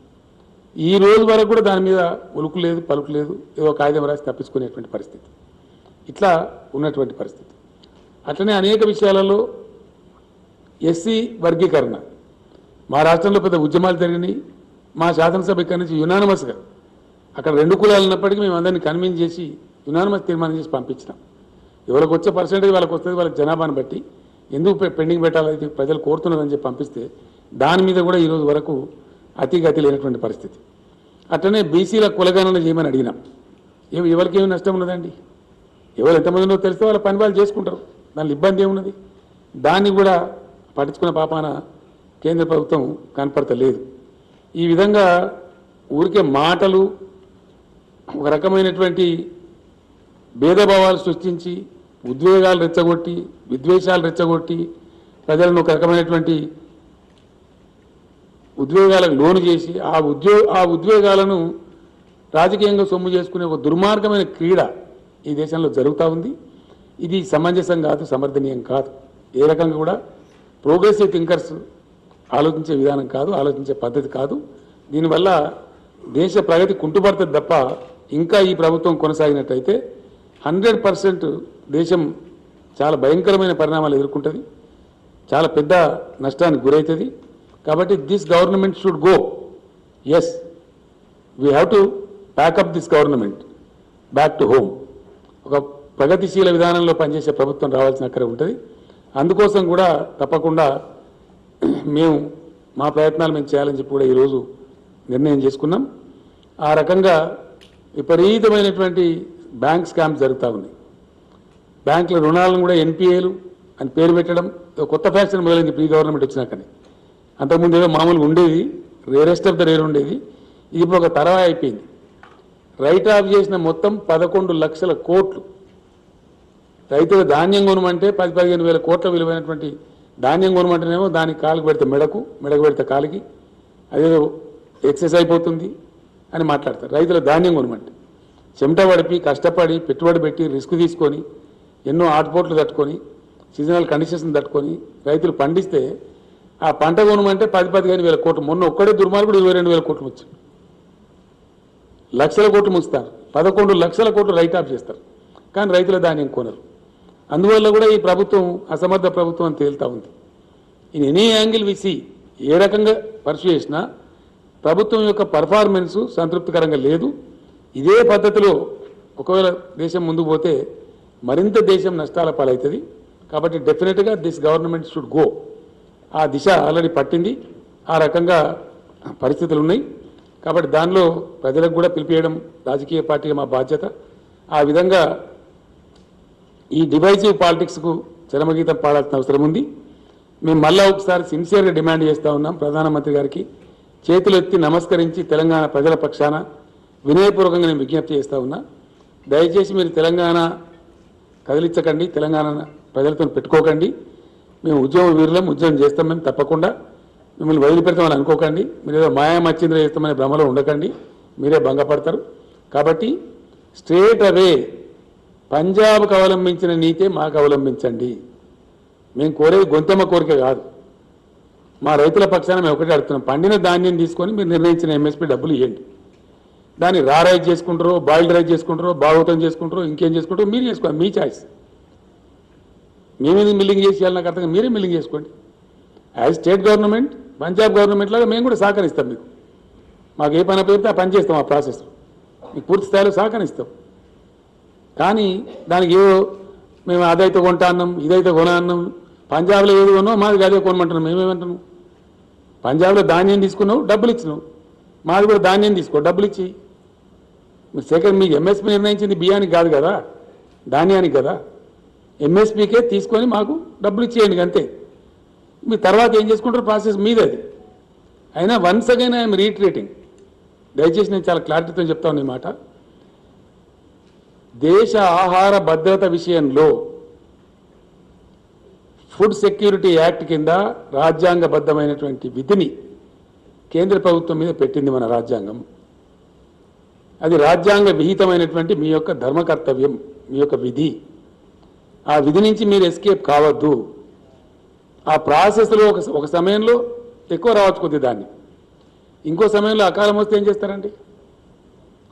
ఈ రోజు వరకు కూడా దాని మీద ఉలుకు లేదు, పలుకు లేదు, ఏదో కాగితం రాసి తప్పించుకునేటువంటి పరిస్థితి. ఇట్లా ఉన్నటువంటి పరిస్థితి. అట్లనే అనేక విషయాలలో ఎస్సీ వర్గీకరణ మా రాష్ట్రంలో పెద్ద ఉద్యమాలు జరిగినాయి. మా శాసనసభ ఇక్కడి నుంచి యునానిమస్గా, అక్కడ 2 కులాలు ఉన్నప్పటికీ మేము అందరినీ కన్విన్స్ చేసి యునానిమస్ తీర్మానం చేసి పంపించినాం. ఎవరికి వచ్చే పర్సెంటేజ్ వాళ్ళకి వస్తుంది, వాళ్ళకి జనాభాను బట్టి ఎందుకు పెండింగ్ పెట్టాలని ప్రజలు కోరుతున్నదని చెప్పి పంపిస్తే దాని మీద కూడా ఈరోజు వరకు అతిగతి లేనటువంటి పరిస్థితి. అట్లనే బీసీల కులగణన చేయమని అడిగినాం. ఎవరికి ఏమి నష్టం ఉన్నదండి? ఎవరు ఎంతమంది ఉన్నదో తెలిస్తే వాళ్ళ పని వాళ్ళు చేసుకుంటారు, దానిలో ఇబ్బంది ఏమున్నది? దాన్ని కూడా పట్టించుకున్న పాపాన కేంద్ర ప్రభుత్వం కనపడతలేదు. ఈ విధంగా ఊరికే మాటలు ఒక రకమైనటువంటి భేదభావాలు సృష్టించి ఉద్వేగాలు రెచ్చగొట్టి విద్వేషాలు రెచ్చగొట్టి ప్రజలను ఒక రకమైనటువంటి ఉద్వేగాలకు లోను చేసి ఆ ఉద్వేగాలను రాజకీయంగా సొమ్ము చేసుకునే ఒక దుర్మార్గమైన క్రీడ ఈ దేశంలో జరుగుతూ ఉంది. ఇది సమంజసం కాదు, సమర్థనీయం కాదు. ఏ రకంగా కూడా ప్రోగ్రెసివ్ థింకర్స్ ఆలోచించే విధానం కాదు, ఆలోచించే పద్ధతి కాదు. దీనివల్ల దేశ ప్రగతి కుంటుపడుతుంది తప్ప ఇంకా ఈ ప్రభుత్వం కొనసాగినట్టయితే 100% దేశం చాలా భయంకరమైన పరిణామాలు ఎదుర్కొంటుంది, చాలా పెద్ద నష్టానికి గురవుతుంది. కాబట్టి this government should go. Yes, we have to pack up this government back to home. ఒక ప్రగతిశీల విధానంలో పనిచేసే ప్రభుత్వం రావాల్సిన అక్కడే ఉంటుంది. అందుకోసం కూడా తప్పకుండా మేము మా ప్రయత్నాలు మేము చేయాలని చెప్పి కూడా ఈరోజు నిర్ణయం చేసుకున్నాం. ఆ రకంగా విపరీతమైనటువంటి బ్యాంక్ స్కామ్స్ జరుగుతూ ఉన్నాయి. బ్యాంకుల రుణాలను కూడా ఎన్పిఏలు అని పేరు పెట్టడం కొత్త ఫ్యాషన్ మొదలైంది ప్రీ గవర్నమెంట్ వచ్చినాకని. అంతకుముందు ఏదో మామూలుగా ఉండేది, రేరెస్ట్ ఆఫ్ ద రేర్ ఉండేది. ఇది ఇప్పుడు ఒక తరవా అయిపోయింది. రైట్ ఆఫ్ చేసిన మొత్తం 11 లక్షల కోట్లు. రైతులు ధాన్యం కొనమంటే 10-15 వేల కోట్ల విలువైనటువంటి ధాన్యం కొనమంటేనేమో దానికి కాలుకు పెడితే మెడకు పెడితే కాలికి అదేదో ఎక్సెస్ అయిపోతుంది అని మాట్లాడతారు. రైతుల ధాన్యం కొనమంటే చెమట పడిపి కష్టపడి పెట్టుబడి పెట్టి రిస్క్ తీసుకొని ఎన్నో ఆటుపోట్లు తట్టుకొని సీజనల్ కండిషన్స్ తట్టుకొని రైతులు పండిస్తే ఆ పంట కొనమంటే 10-15 వేల కోట్లు. మొన్న ఒక్కడే దుర్మార్గుడు 22 వేల కోట్లు వచ్చాయి. లక్షల కోట్లు ముంచుతారు, 11 లక్షల కోట్లు రైట్ ఆఫ్ చేస్తారు, కానీ రైతుల ధాన్యం కొనరు. అందువల్ల కూడా ఈ ప్రభుత్వం అసమర్థ ప్రభుత్వం అని తేలుతా ఉంది. ఇన్ ఎనీ యాంగిల్ విసి ఏ రకంగా పర్సూ చేసినా ప్రభుత్వం యొక్క పర్ఫార్మెన్సు సంతృప్తికరంగా లేదు. ఇదే పద్ధతిలో ఒకవేళ దేశం ముందుకు పోతే మరింత దేశం నష్టాల పాలవుతుంది. కాబట్టి డెఫినెట్గా దిస్ గవర్నమెంట్ షుడ్ గో. ఆ దిశ ఆల్రెడీ పట్టింది. ఆ రకంగా పరిస్థితులు ఉన్నాయి. కాబట్టి దానిలో ప్రజలకు కూడా పిలిపియడం రాజకీయ పార్టీగా మా బాధ్యత. ఆ విధంగా ఈ డివైజివ్ పాలిటిక్స్కు చరమగీతం పాడాల్సిన అవసరం ఉంది. మేము మళ్ళా ఒకసారి సిన్సియర్గా డిమాండ్ చేస్తూ ఉన్నాం ప్రధానమంత్రి గారికి. చేతులు ఎత్తి నమస్కరించి తెలంగాణ ప్రజల పక్షాన వినయపూర్వకంగా నేను విజ్ఞప్తి చేస్తూ ఉన్నా. దయచేసి మీరు తెలంగాణ కదిలించకండి, తెలంగాణ ప్రజలతో పెట్టుకోకండి. మేము ఉద్యమ వీరులం, ఉద్యమం చేస్తాం. మేము తప్పకుండా మిమ్మల్ని వదిలిపెడతామని అనుకోకండి. మీరు ఏదో మాయామచ్చింద్ర చేస్తామనే భ్రమలో ఉండకండి, మీరే భంగపడతారు. కాబట్టి స్ట్రేట్ అవే పంజాబ్కు అవలంబించిన నీతే మాకు అవలంబించండి. మేము కోరేది గొంతెమ్మ కోరిక కాదు. మా రైతుల పక్షాన మేము ఒకటే అడుగుతున్నాం, పండిన ధాన్యం తీసుకొని మీరు నిర్ణయించిన ఎంఎస్పీ డబ్బులు ఇవ్వండి. దాన్ని రైజ్ చేసుకుంటారో, బాయిల్డ్ రైజ్ చేసుకుంటారో, భాగవతం చేసుకుంటారో, ఇంకేం చేసుకుంటారో మీరు చేసుకోండి, మీ చాయిస్. మేమేది మిల్లింగ్ చేసి చేయాలి నాకు అర్థం, మీరే మిల్లింగ్ చేసుకోండి. As state government, Punjab government లాగా మేము కూడా సహకరిస్తాం. మీకు మాకు ఏ పని పేరుతో ఆ పని చేస్తాం, ఆ ప్రాసెస్ మీకు పూర్తి స్థాయిలో సహకరిస్తాం. కానీ దానికి ఏదో మేము అదైతే కొంటా అన్నాం, ఇదైతే కొన అన్నాం. పంజాబ్లో ఏది కొన్నావు మాది అదే కొనమంటున్నాం. మేమేమంటున్నాం, పంజాబ్లో ధాన్యం తీసుకున్నావు, డబ్బులు ఇచ్చినావు, మాది కూడా ధాన్యం తీసుకో, డబ్బులు ఇచ్చి. సెకండ్ మీకు ఎంఎస్పీ నిర్ణయించింది బియ్యానికి కాదు కదా, ధాన్యానికి కదా. ఎంఎస్పీకే తీసుకొని మాకు డబ్బులు ఇచ్చేయండి అంతే. మీ తర్వాత ఏం చేసుకుంటారు ప్రాసెస్ మీదది. అయినా వన్స్ అగైన్ ఐఎమ్ రీట్రేటింగ్, దయచేసి నేను చాలా క్లారిటీతో చెప్తా ఉన్నా ఈ మాట. దేశ ఆహార భద్రత విషయంలో ఫుడ్ సెక్యూరిటీ యాక్ట్ కింద రాజ్యాంగబద్ధమైనటువంటి విధిని కేంద్ర ప్రభుత్వం మీద పెట్టింది మన రాజ్యాంగం. అది రాజ్యాంగ విహితమైనటువంటి మీ యొక్క ధర్మ కర్తవ్యం, మీ యొక్క విధి. ఆ విధి నుంచి మీరు ఎస్కేప్ కావద్దు. ఆ ప్రాసెస్లో ఒక సమయంలో ఎక్కువ రావచ్చు కొద్ది దాన్ని, ఇంకో సమయంలో అకాలం వస్తే ఏం చేస్తారండి?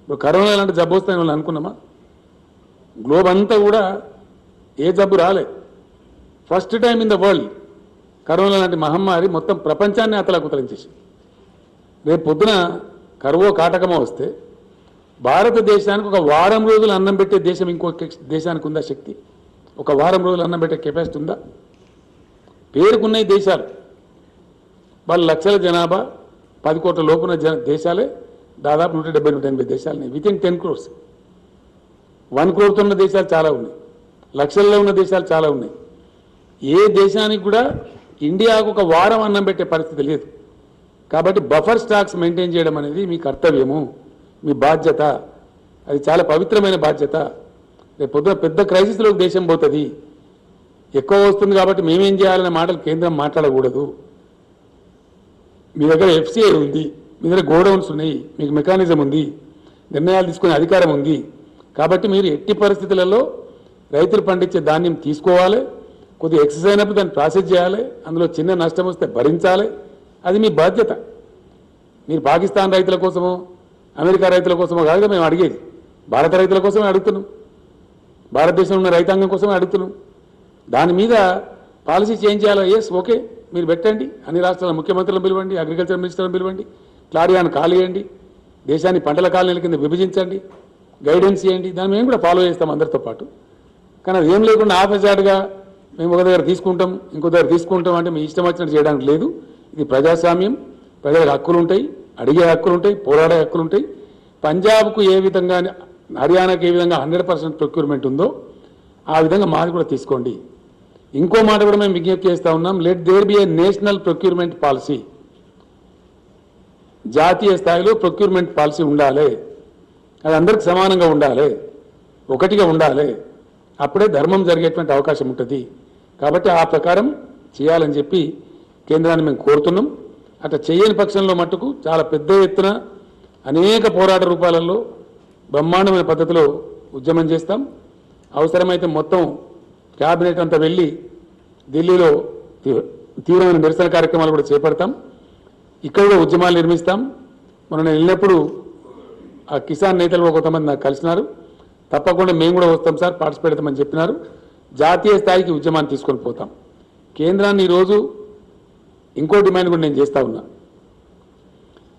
ఇప్పుడు కరోనా లాంటి జబ్బు వస్తాయని వాళ్ళు అనుకున్నామా? గ్లోబ్ అంతా కూడా ఏ జబ్బు రాలే. First time in the world corona లాంటి మహమ్మారి మొత్తం ప్రపంచాన్ని అతలాకుతలం చేసింది. రేపు పొద్దున కరువో కాటకమో వస్తే భారతదేశానికి ఒక వారం రోజులు అన్నం పెట్టే దేశం ఇంకో దేశానికి ఉందా శక్తి? ఒక వారం రోజులు అన్నం పెట్టే కెపాసిటీ ఉందా? పేరుకున్నాయి దేశాలు, వాళ్ళ లక్షల జనాభా 10 కోట్ల లోపున దేశాలే దాదాపు 170-180 దేశాలు వితిన్ 10 crores. 1 crore ఉన్న దేశాలు చాలా ఉన్నాయి, లక్షల్లో ఉన్న దేశాలు చాలా ఉన్నాయి. ఏ దేశానికి కూడా ఇండియాకు ఒక వారం అన్నం పెట్టే పరిస్థితి లేదు. కాబట్టి బఫర్ స్టాక్స్ మెయింటైన్ చేయడం అనేది మీ కర్తవ్యము, మీ బాధ్యత. అది చాలా పవిత్రమైన బాధ్యత. రేపు పొద్దున పెద్ద క్రైసిస్లోకి దేశం పోతుంది. ఎక్కువ వస్తుంది కాబట్టి మేమేం చేయాలనే మాటలు కేంద్రం మాట్లాడకూడదు. మీ దగ్గర ఎఫ్సిఐ ఉంది, మీ దగ్గర గోడౌన్స్ ఉన్నాయి, మీకు మెకానిజం ఉంది, నిర్ణయాలు తీసుకునే అధికారం ఉంది. కాబట్టి మీరు ఎట్టి పరిస్థితులలో రైతులు పండించే ధాన్యం తీసుకోవాలి, కొద్దిగా ఎక్సెస్ అయినప్పుడు దాన్ని ప్రాసెస్ చేయాలి, అందులో చిన్న నష్టం వస్తే భరించాలి. అది మీ బాధ్యత. మీరు పాకిస్తాన్ రైతుల కోసమో అమెరికా రైతుల కోసమో కాదుగా మేము అడిగేది, భారత రైతుల కోసమే అడుగుతున్నాం, భారతదేశంలో ఉన్న రైతాంగం కోసమే అడుగుతున్నాం. దాని మీద పాలసీ చేంజ్ చేయాలో ఎస్ ఓకే, మీరు పెట్టండి. అన్ని రాష్ట్రాల ముఖ్యమంత్రులను పిలవండి, అగ్రికల్చర్ మినిస్టర్లను పిలవండి, క్లారియాను కాలేయండి, దేశాన్ని పంటల కాలనీల కింద విభజించండి, గైడెన్స్ చేయండి. దాన్ని మేము కూడా ఫాలో చేస్తాం అందరితో పాటు. కానీ అది ఏం లేకుండా ఆఫీసార్గా మేము ఒక దగ్గర తీసుకుంటాం ఇంకో దగ్గర తీసుకుంటాం అంటే మీ ఇష్టం వచ్చినట్టు చేయడానికి లేదు. ఇది ప్రజాస్వామ్యం, ప్రజలకు హక్కులు ఉంటాయి, అడిగే హక్కులు ఉంటాయి, పోరాడే హక్కులు ఉంటాయి. పంజాబ్కు ఏ విధంగా, హర్యానాకు ఏ విధంగా 100% ప్రొక్యూర్మెంట్ ఉందో ఆ విధంగా మాది కూడా తీసుకోండి. ఇంకో మాట కూడా మేము విజ్ఞప్తి చేస్తూ ఉన్నాం, let there be a national procurement policy. జాతీయ స్థాయిలో ప్రొక్యూర్మెంట్ పాలసీ ఉండాలి. అది అందరికి సమానంగా ఉండాలి, ఒకటిగా ఉండాలి. అప్పుడే ధర్మం జరిగేటువంటి అవకాశం ఉంటుంది. కాబట్టి ఆ ప్రకారం చేయాలని చెప్పి కేంద్రాన్ని మేము కోరుతున్నాం. అట్లా చేయని పక్షంలో మట్టుకు చాలా పెద్ద ఎత్తున అనేక పోరాట రూపాలలో బ్రహ్మాండమైన పద్ధతిలో ఉద్యమం చేస్తాం. అవసరమైతే మొత్తం క్యాబినెట్ అంతా వెళ్ళి ఢిల్లీలో తీవ్రమైన నిరసన కార్యక్రమాలు కూడా చేపడతాం. ఇక్కడ కూడా ఉద్యమాలు నిర్మిస్తాం. మొన్న నేను వెళ్ళినప్పుడు ఆ కిసాన్ నేతలు కొంతమంది నాకు కలిసినారు. తప్పకుండా మేము కూడా వస్తాం సార్, పార్టిసిపేట్ అవుతామని చెప్పినారు. జాతీయ స్థాయికి ఉద్యమాన్ని తీసుకొని పోతాం. కేంద్రాన్ని ఈరోజు ఇంకో డిమాండ్ కూడా నేను చేస్తూ ఉన్నా.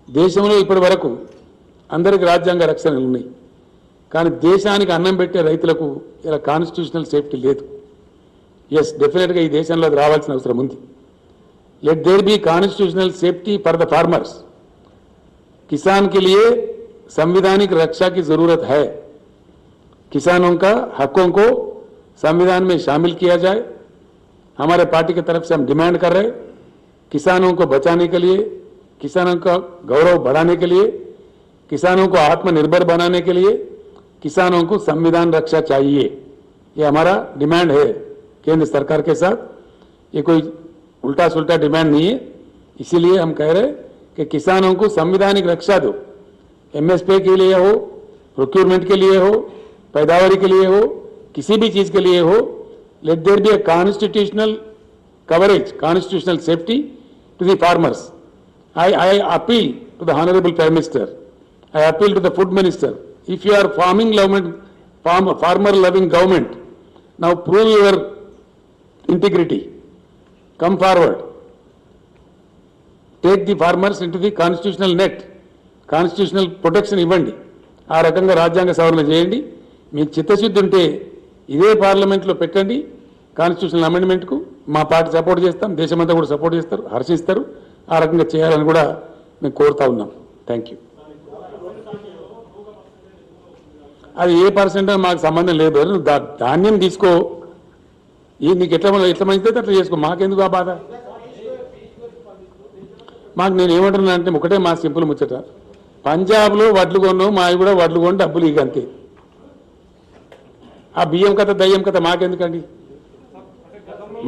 దేశంలో ఇప్పటి వరకు అందరికి రాజ్యాంగ రక్షణలు ఉన్నాయి, కానీ దేశానికి అన్నం పెట్టే రైతులకు ఇలా కాన్స్టిట్యూషనల్ సేఫ్టీ లేదు. ఎస్, డెఫినెట్గా ఈ దేశంలో అది రావాల్సిన అవసరం ఉంది. Let there be constitutional safety for the farmers. किसान के लिए संवैधानिक रक्षा की जरूरत है. किसानों का हकों को संविधान में शामिल किया जाए. हमारे पार्टी की तरफ से हम डिमांड कर रहे हैं, किसानों को बचाने के लिए, किसानों का गौरव बढ़ाने के लिए, किसानों को आत्मनिर्भर बनाने के लिए किसानों को संविधान रक्षा चाहिए. ये हमारा डिमांड है केंद्र सरकार के साथ. ये कोई उल्टा सुल्टा डिमांड नहीं है. इसीलिए हम कह रहे हैं कि किसानों को संवैधानिक रक्षा दो. एमएसपी के लिए हो, प्रोक्योरमेंट के लिए हो, पैदावारी के लिए हो, किसी भी चीज के लिए हो, let there be a constitutional coverage, constitutional safety to the farmers. I appeal to the Honorable Prime Minister. I appeal to the Food Minister. If you are farmer loving government, now prove your integrity. Come forward. Take the farmers into the constitutional net. Constitutional protection ఇవ్వండి. ఆ రకంగా రాజ్యాంగ సవరణ చేయండి. మీకు చిత్తశుద్ధి ఉంటే ఇదే పార్లమెంట్లో పెట్టండి కాన్స్టిట్యూషనల్ అమెండ్మెంట్కు. మా పార్టీ సపోర్ట్ చేస్తాం, దేశమంతా కూడా సపోర్ట్ చేస్తారు, హర్షిస్తారు. ఆ రకంగా చేయాలని కూడా మేము కోరుతా ఉన్నాం. Thank you. అది ఏ పర్సెంట్ మాకు సంబంధం లేదు. ధాన్యం తీసుకో, నీకు ఎట్లా మంచిదే అట్లా చేసుకో, మాకెందుకు ఆ బాధ. మాకు నేను ఏమంటున్నా అంటే ఒకటే మా సింపుల్ ముచ్చట, పంజాబ్లో వడ్లు కొన్నావు, మావి కూడా వడ్లు కొని డబ్బులు ఇక అంతే. ఆ బియ్యం కథ దయ్యం కథ మాకెందుకండి,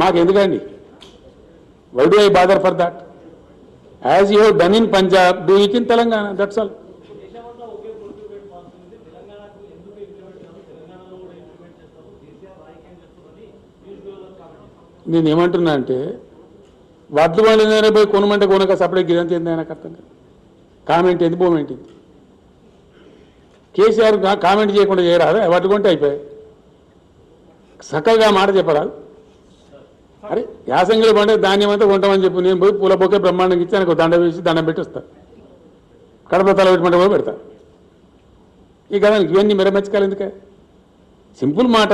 మాకెందుకండి? Why do I bother for that? As you have done in Punjab, do it in Telangana, that's all. నేను ఏమంటున్నా అంటే వడ్లు వండిన పోయి కొనమంటే కొనక సపరేట్ గిరంత ఏంది నాకు అర్థం కాదు. కామెంట్ ఏంది, మూమెంట్ ఏంది? కేసీఆర్ కామెంట్ చేయకుండా చేయరాదా? వడ్లు కొంటే అయిపోయాయి. చక్కగా మాట చెప్పరాదు. అరే యాసంగిలో పండే ధాన్యం అంతా కొంటామని చెప్పి నేను పోయి పూల బొకే బ్రహ్మాండంగా ఇచ్చి ఆయనకు దండ వేసి దండం పెట్టి వస్తాను. కడప తల పెట్టమంటే కూడా పెడతా. ఈ కదా ఇవన్నీ మెరమెచ్చకాలి ఎందుకే? సింపుల్ మాట.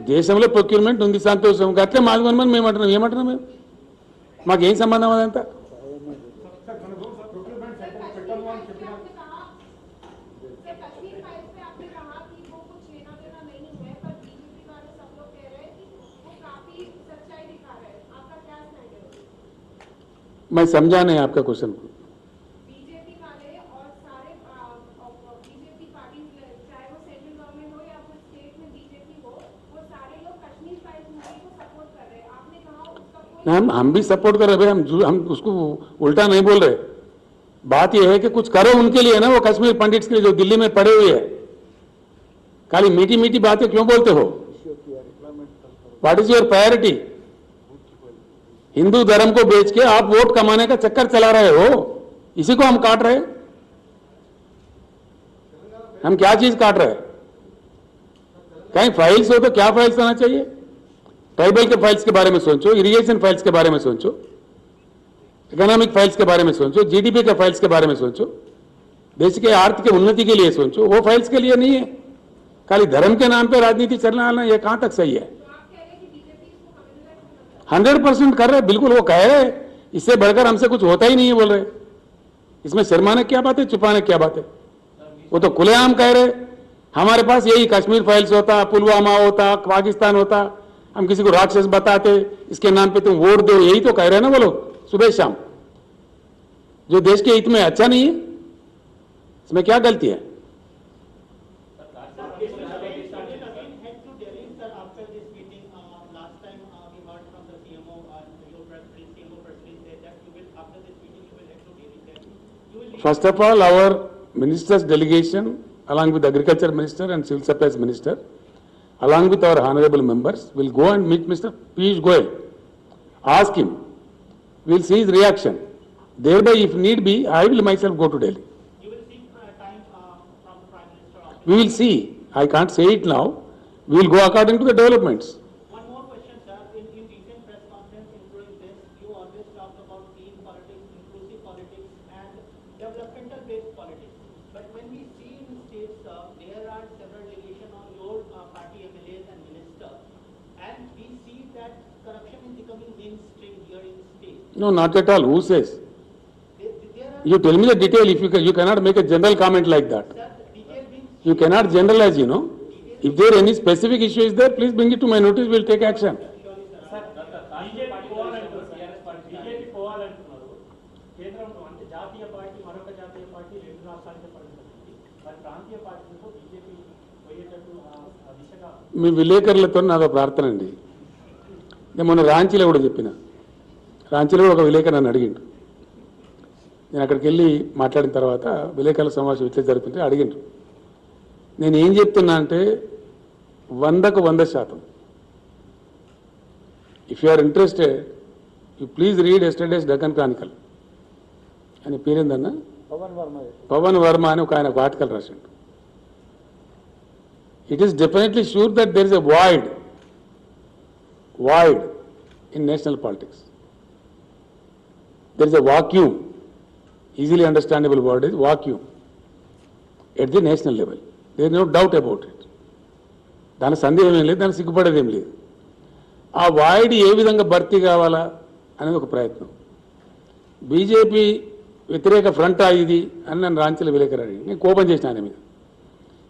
దేశంలో ప్రొక్యూర్మెంట్ ఉంది, సంతోషం. అట్లే మాది కొనమని మేము అంటున్నాం. ఏమంటున్నాం మేము? మాకేం సంబంధం అదంతా? मैं समझा नहीं आपका क्वेश्चन को। बीजेपी वाले और सारे बीजेपी पार्टी चाहे वो सेंट्रल गवर्नमेंट हो या फिर स्टेट में बीजेपी हो, वो सारे लोग कश्मीर फाइल्स मूवी को सपोर्ट कर रहे हैं। आपने कहा उसका कोई हम भी सपोर्ट कर रहे हैं, हम उसको उल्टा नहीं बोल रहे। बात यह है कि कुछ करो उनके लिए ना, वो कश्मीर पंडित्स के लिए जो दिल्ली में पड़े हुए हैं। खाली मीठी मीठी बातें क्यों बोलते हो? What is your priority? Hindu धर्म को बेच के आप वोट कमाने का चक्कर चला रहे हो, इसी को हम काट रहे हैं। हम क्या चीज काट रहे हैं? कहीं फाइल्स हो तो क्या फाइल्स होना चाहिए? ट्राइबल के फाइल्स के बारे में सोचो, इरिगेशन फाइल्स के बारे में सोचो, इकोनॉमिक फाइल्स के बारे में सोचो, जीडीपी के फाइल्स के बारे में सोचो, देश के आर्थिक उन्नति के लिए सोचो। वो फाइल्स के लिए नहीं है। खाली धर्म के नाम पे राजनीति चलना आना, यह कहां तक सही है? 100% कर रहे, बिल्कुल वो कह रहे। इससे बढ़कर हमसे कुछ होता ही नहीं है बोल रहे। इसमें शर्माने क्या बात है, छुपाने क्या बात है? वो तो खुलेआम कह रहे। हमारे पास यही कश्मीर फाइल्स होता, पुलवामा होता, पाकिस्तान होता, हम किसी को राक्षस बताते, इसके नाम पे तुम वोट दो, यही तो कह रहे हैं ना वो लोग सुबह शाम। जो देश के हित में अच्छा नहीं है, इसमें क्या गलती है? First of all, our minister's delegation, along with the agriculture minister and civil supplies minister, along with our honorable members, will go and meet Mr. Piyush Goyal. Ask him. We'll see his reaction. Thereby, if need be, I will myself go to Delhi. You will seek time from the Prime Minister office. We will see. I can't say it now. We will go according to the developments. One more question, sir. In recent press conference, including this, you always talked about team politics, inclusive politics, and developmental-based politics. But when we see in states, there are several delegations on your party MLAs and ministers, and we see that corruption is becoming mainstream here in the state. No, not at all. Who says? There are, You tell me the detail. If you cannot make a general comment like that. sir, detail being You cannot generalize, you know. If there any specific issue is there, please bring it to my notice. We'll take action. BJP పోవాలంటున్నారు కేంద్రంలో, అంటే జాతీయ party మరొక జాతీయ party రెండు రాష్ట్రాలకే పరిమితమైంది. మరి ప్రాంతీయ పార్టీలతో బీజేపీ పోయేటట్టు ఆ దిశగా మీ విలేకరులతో నాదో ప్రార్థన అండి. నేను మొన్న రాంచీలో కూడా చెప్పిన. రాంచీలో కూడా ఒక విలేకరు నన్ను అడిగిండు. నేను అక్కడికి వెళ్ళి మాట్లాడిన తర్వాత విలేకరుల సమావేశం ఇట్లా జరుగుతుంటే అడిగిండు. నేను ఏం చెప్తున్నా అంటే 100కు 100%. If you are interested, you please read yesterday's Deccan Chronicle అని పేరేందన్న పవన్ వర్మ అని ఒక ఆయన ఒక ఆర్టికల్ రాసిండు. It is definitely sure that there is a void in national politics. There is a vacuum, easily understandable word is vacuum at the national level. There is no doubt about it. దాని సందేహం ఏం లేదు, దానికి సిగ్గుపడేది ఏం లేదు. ఆ void ఏ విధంగా భర్తీ కావాలా అనేది ఒక ప్రయత్నం. బీజేపీ వ్యతిరేక ఫ్రంటా ఇది అని నన్ను రాంచీల విలేకరు అడిగి నేను కోపం చేసిన ఆయన మీద.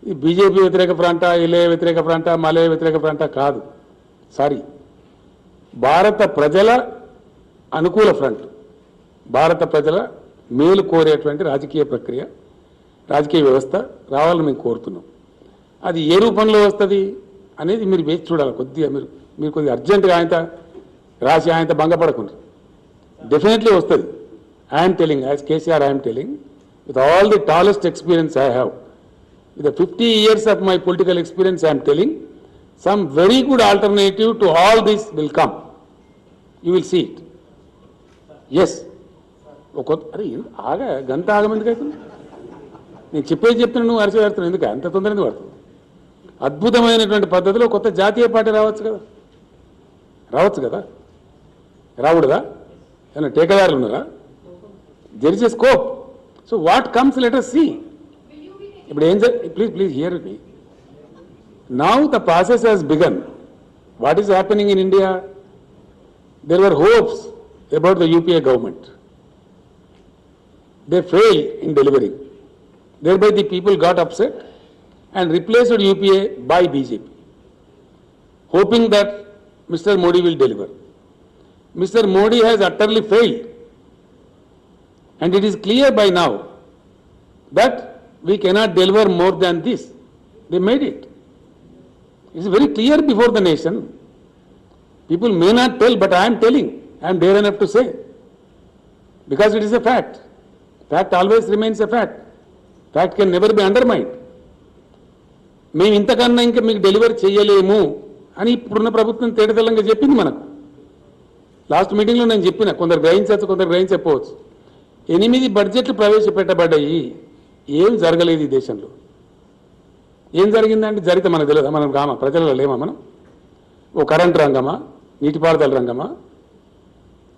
ఇది బీజేపీ వ్యతిరేక ఫ్రంటా, ఎల్ఏ వ్యతిరేక ఫ్రంటా, మలే వ్యతిరేక ఫ్రంటా కాదు. సారీ, భారత ప్రజల అనుకూల ఫ్రంట్, భారత ప్రజల మేలు కోరేటువంటి రాజకీయ ప్రక్రియ, రాజకీయ వ్యవస్థ రావాలని మేము కోరుతున్నాం. అది ఏ రూపంలో వస్తుంది అనేది మీరు వేచి చూడాలి. కొద్దిగా మీరు కొద్దిగా అర్జెంటుగా ఆయనతో రాసి ఆయనతో భంగపడకుండా డెఫినెట్లీ వస్తుంది. I'm telling, as KCR I'm telling, with all the tallest experience I have, with 50 years of my political experience, I am telling, some very good alternative to all this will come. You will see it. Yes. అరే ఆగా గంట ఆగమెందుకు అవుతుంది? నేను చెప్పేది చెప్తున్నా, నువ్వు అరిచి పెడుతున్నావు ఎందుకు? అంత తొందర ఎందుకు పడుతుంది? అద్భుతమైనటువంటి పద్ధతిలో కొత్త జాతీయ పార్టీ రావచ్చు కదా, రాకూడదా? ఏమన్నా టేకదారులు ఉన్నారా? There is a scope. So what comes let us see. ఇప్పుడు ఏం please hear me. Now the process has begun. What is happening in India? There were hopes about the UPA government. They failed in delivering. Thereby the people got upset and replaced UPA by BJP, hoping that Mr. Modi will deliver. Mr. Modi has utterly failed. and it is clear by now that we cannot deliver more than this. They made it. It's very clear before the nation. People may not tell, but I am telling. I am dare enough to say. Because it is a fact. Fact always remains a fact. Fact can never be undermined. మేము ఇంతకన్నా ఇంకా మీకు delivery చేయలేము అని ఇప్పుడున్న ప్రభుత్వం తేటతెల్లంగా చెప్పింది మనకు. లాస్ట్ మీటింగ్లో నేను చెప్పిన, కొందరు గ్రహించవచ్చు, కొందరు గ్రహించకపోవచ్చు. 8 బడ్జెట్లు ప్రవేశపెట్టబడ్డాయి. ఏం జరగలేదు ఈ దేశంలో. ఏం జరిగిందంటే జరిగితే మనకు తెలియదా? మనం రామా, ప్రజలలో లేమా మనం? ఓ కరెంట్ రంగమా, నీటిపారుదల రంగమా,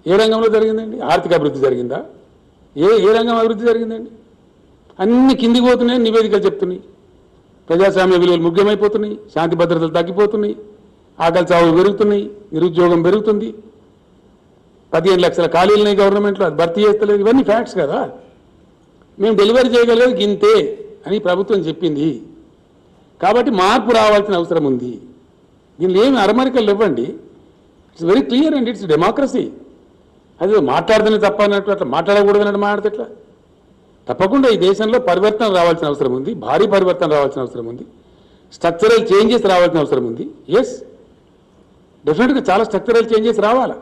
ఏ రంగంలో జరిగిందండి? ఆర్థిక అభివృద్ధి జరిగిందా? ఏ రంగం అభివృద్ధి జరిగిందండి? అన్ని కిందికి పోతున్నాయి, నివేదికలు చెప్తున్నాయి. ప్రజాస్వామ్య విలువలు ముఖ్యమైపోతున్నాయి, శాంతి భద్రతలు తగ్గిపోతున్నాయి, ఆకలి చావులు పెరుగుతున్నాయి, నిరుద్యోగం పెరుగుతుంది, 15 లక్షల ఖాళీలున్నాయి గవర్నమెంట్లో, అది భర్తీ చేస్తలేదు. ఇవన్నీ ఫ్యాక్ట్స్ కదా. మేము డెలివరీ చేయగలేదు గింతే అని ప్రభుత్వం చెప్పింది. కాబట్టి మార్పు రావాల్సిన అవసరం ఉంది. దీనిలో ఏమి అరమరికలు ఇవ్వండి. It's very clear and it's democracy. అది మాట్లాడుతున్న తప్ప అన్నట్టు అట్లా మాట్లాడకూడదు అన్నట్టు మాట్లాడితే ఎట్లా? తప్పకుండా ఈ దేశంలో పరివర్తన రావాల్సిన అవసరం ఉంది, భారీ పరివర్తన రావాల్సిన అవసరం ఉంది, స్ట్రక్చరల్ చేంజెస్ రావాల్సిన అవసరం ఉంది. ఎస్, డెఫినెట్గా చాలా స్ట్రక్చరల్ చేంజెస్ రావాలా.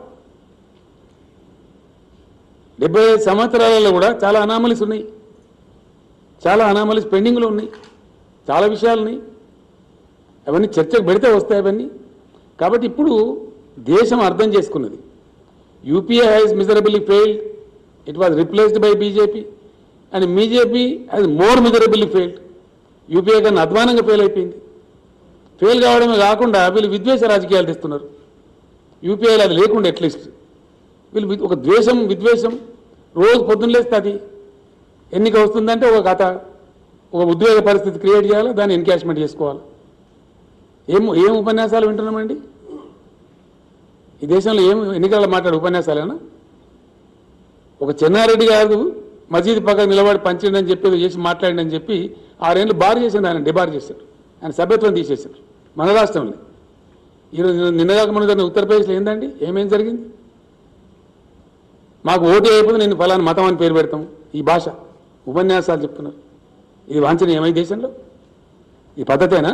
75 సంవత్సరాలలో కూడా చాలా అనామలీస్ ఉన్నాయి, చాలా అనామలీస్ పెండింగ్లో ఉన్నాయి, చాలా విషయాలు ఉన్నాయి. అవన్నీ చర్చకు పెడితే వస్తాయి అవన్నీ. కాబట్టి ఇప్పుడు దేశం అర్థం చేసుకున్నది. UPA has miserably failed, it was replaced by BJP and BJP has more miserably failed. UPA కన్నా అధ్వానంగా ఫెయిల్ అయిపోయింది. ఫెయిల్ కావడమే కాకుండా వీళ్ళు విద్వేష రాజకీయాలు తెస్తున్నారు. యూపీఐలో అది లేకుండా అట్లీస్ట్ వీళ్ళు ఒక ద్వేషం, విద్వేషం రోజు పొద్దున్న లేస్తే అది ఎన్నిక వస్తుందంటే ఒక కథ, ఒక ఉద్వేగ పరిస్థితి క్రియేట్ చేయాలి, దాన్ని ఎన్కాష్మెంట్ చేసుకోవాలి. ఏం ఉపన్యాసాలు వింటున్నామండి ఈ దేశంలో? ఏం ఎన్నికల మాట్లాడే ఉపన్యాసాలేనా? ఒక చెన్నారెడ్డి గారు మసీదు పక్కన నిలబడి పంచిండని చెప్పి చేసి మాట్లాడిందని చెప్పి 6 ఏళ్ళు బార్ చేసింది, ఆయన డిబార్ చేశారు, ఆయన సభ్యత్వం తీసేశారు మన రాష్ట్రంలో. ఈరోజు నిన్నగాక మన జరిగిన ఉత్తరప్రదేశ్లో ఏందండి, ఏమేం జరిగింది? మాకు ఓటు అయిపోతే నేను ఫలానా మతం అని పేరు పెడతాం, ఈ భాష ఉపన్యాసాలు చెప్తున్నారు. ఇది వాంఛనీయమా ఈ దేశంలో? ఈ పద్ధతేనా?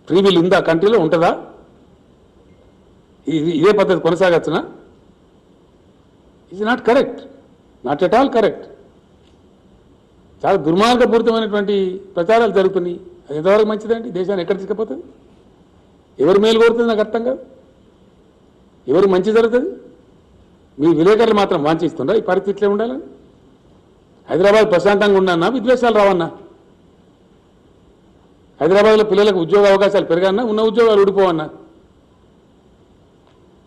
ఫ్రీ విల్ ఉందా కంట్రీలో? ఉంటుందా? ఇదే పద్ధతి కొనసాగచ్చునా? It's not correct, not at all correct. చాలా దుర్మార్గపూరితమైనటువంటి ప్రచారాలు జరుగుతున్నాయి. అది ఎంతవరకు మంచిదండి? దేశాన్ని ఎక్కడ తీసుకుపోతుంది? ఎవరు మేలు కోరుతుంది నాకు అర్థం కాదు. ఎవరు మంచి జరుగుతుంది? మీ విలేకరులు మాత్రం వాంఛిస్తుందా ఈ పరిస్థితిలో ఉండాలని? హైదరాబాద్ ప్రశాంతంగా ఉండన్నా, విద్వేషాలు రావన్నా? హైదరాబాద్లో పిల్లలకు ఉద్యోగ అవకాశాలు పెరగన్నా, ఉన్న ఉద్యోగాలు ఊడిపోవన్నా?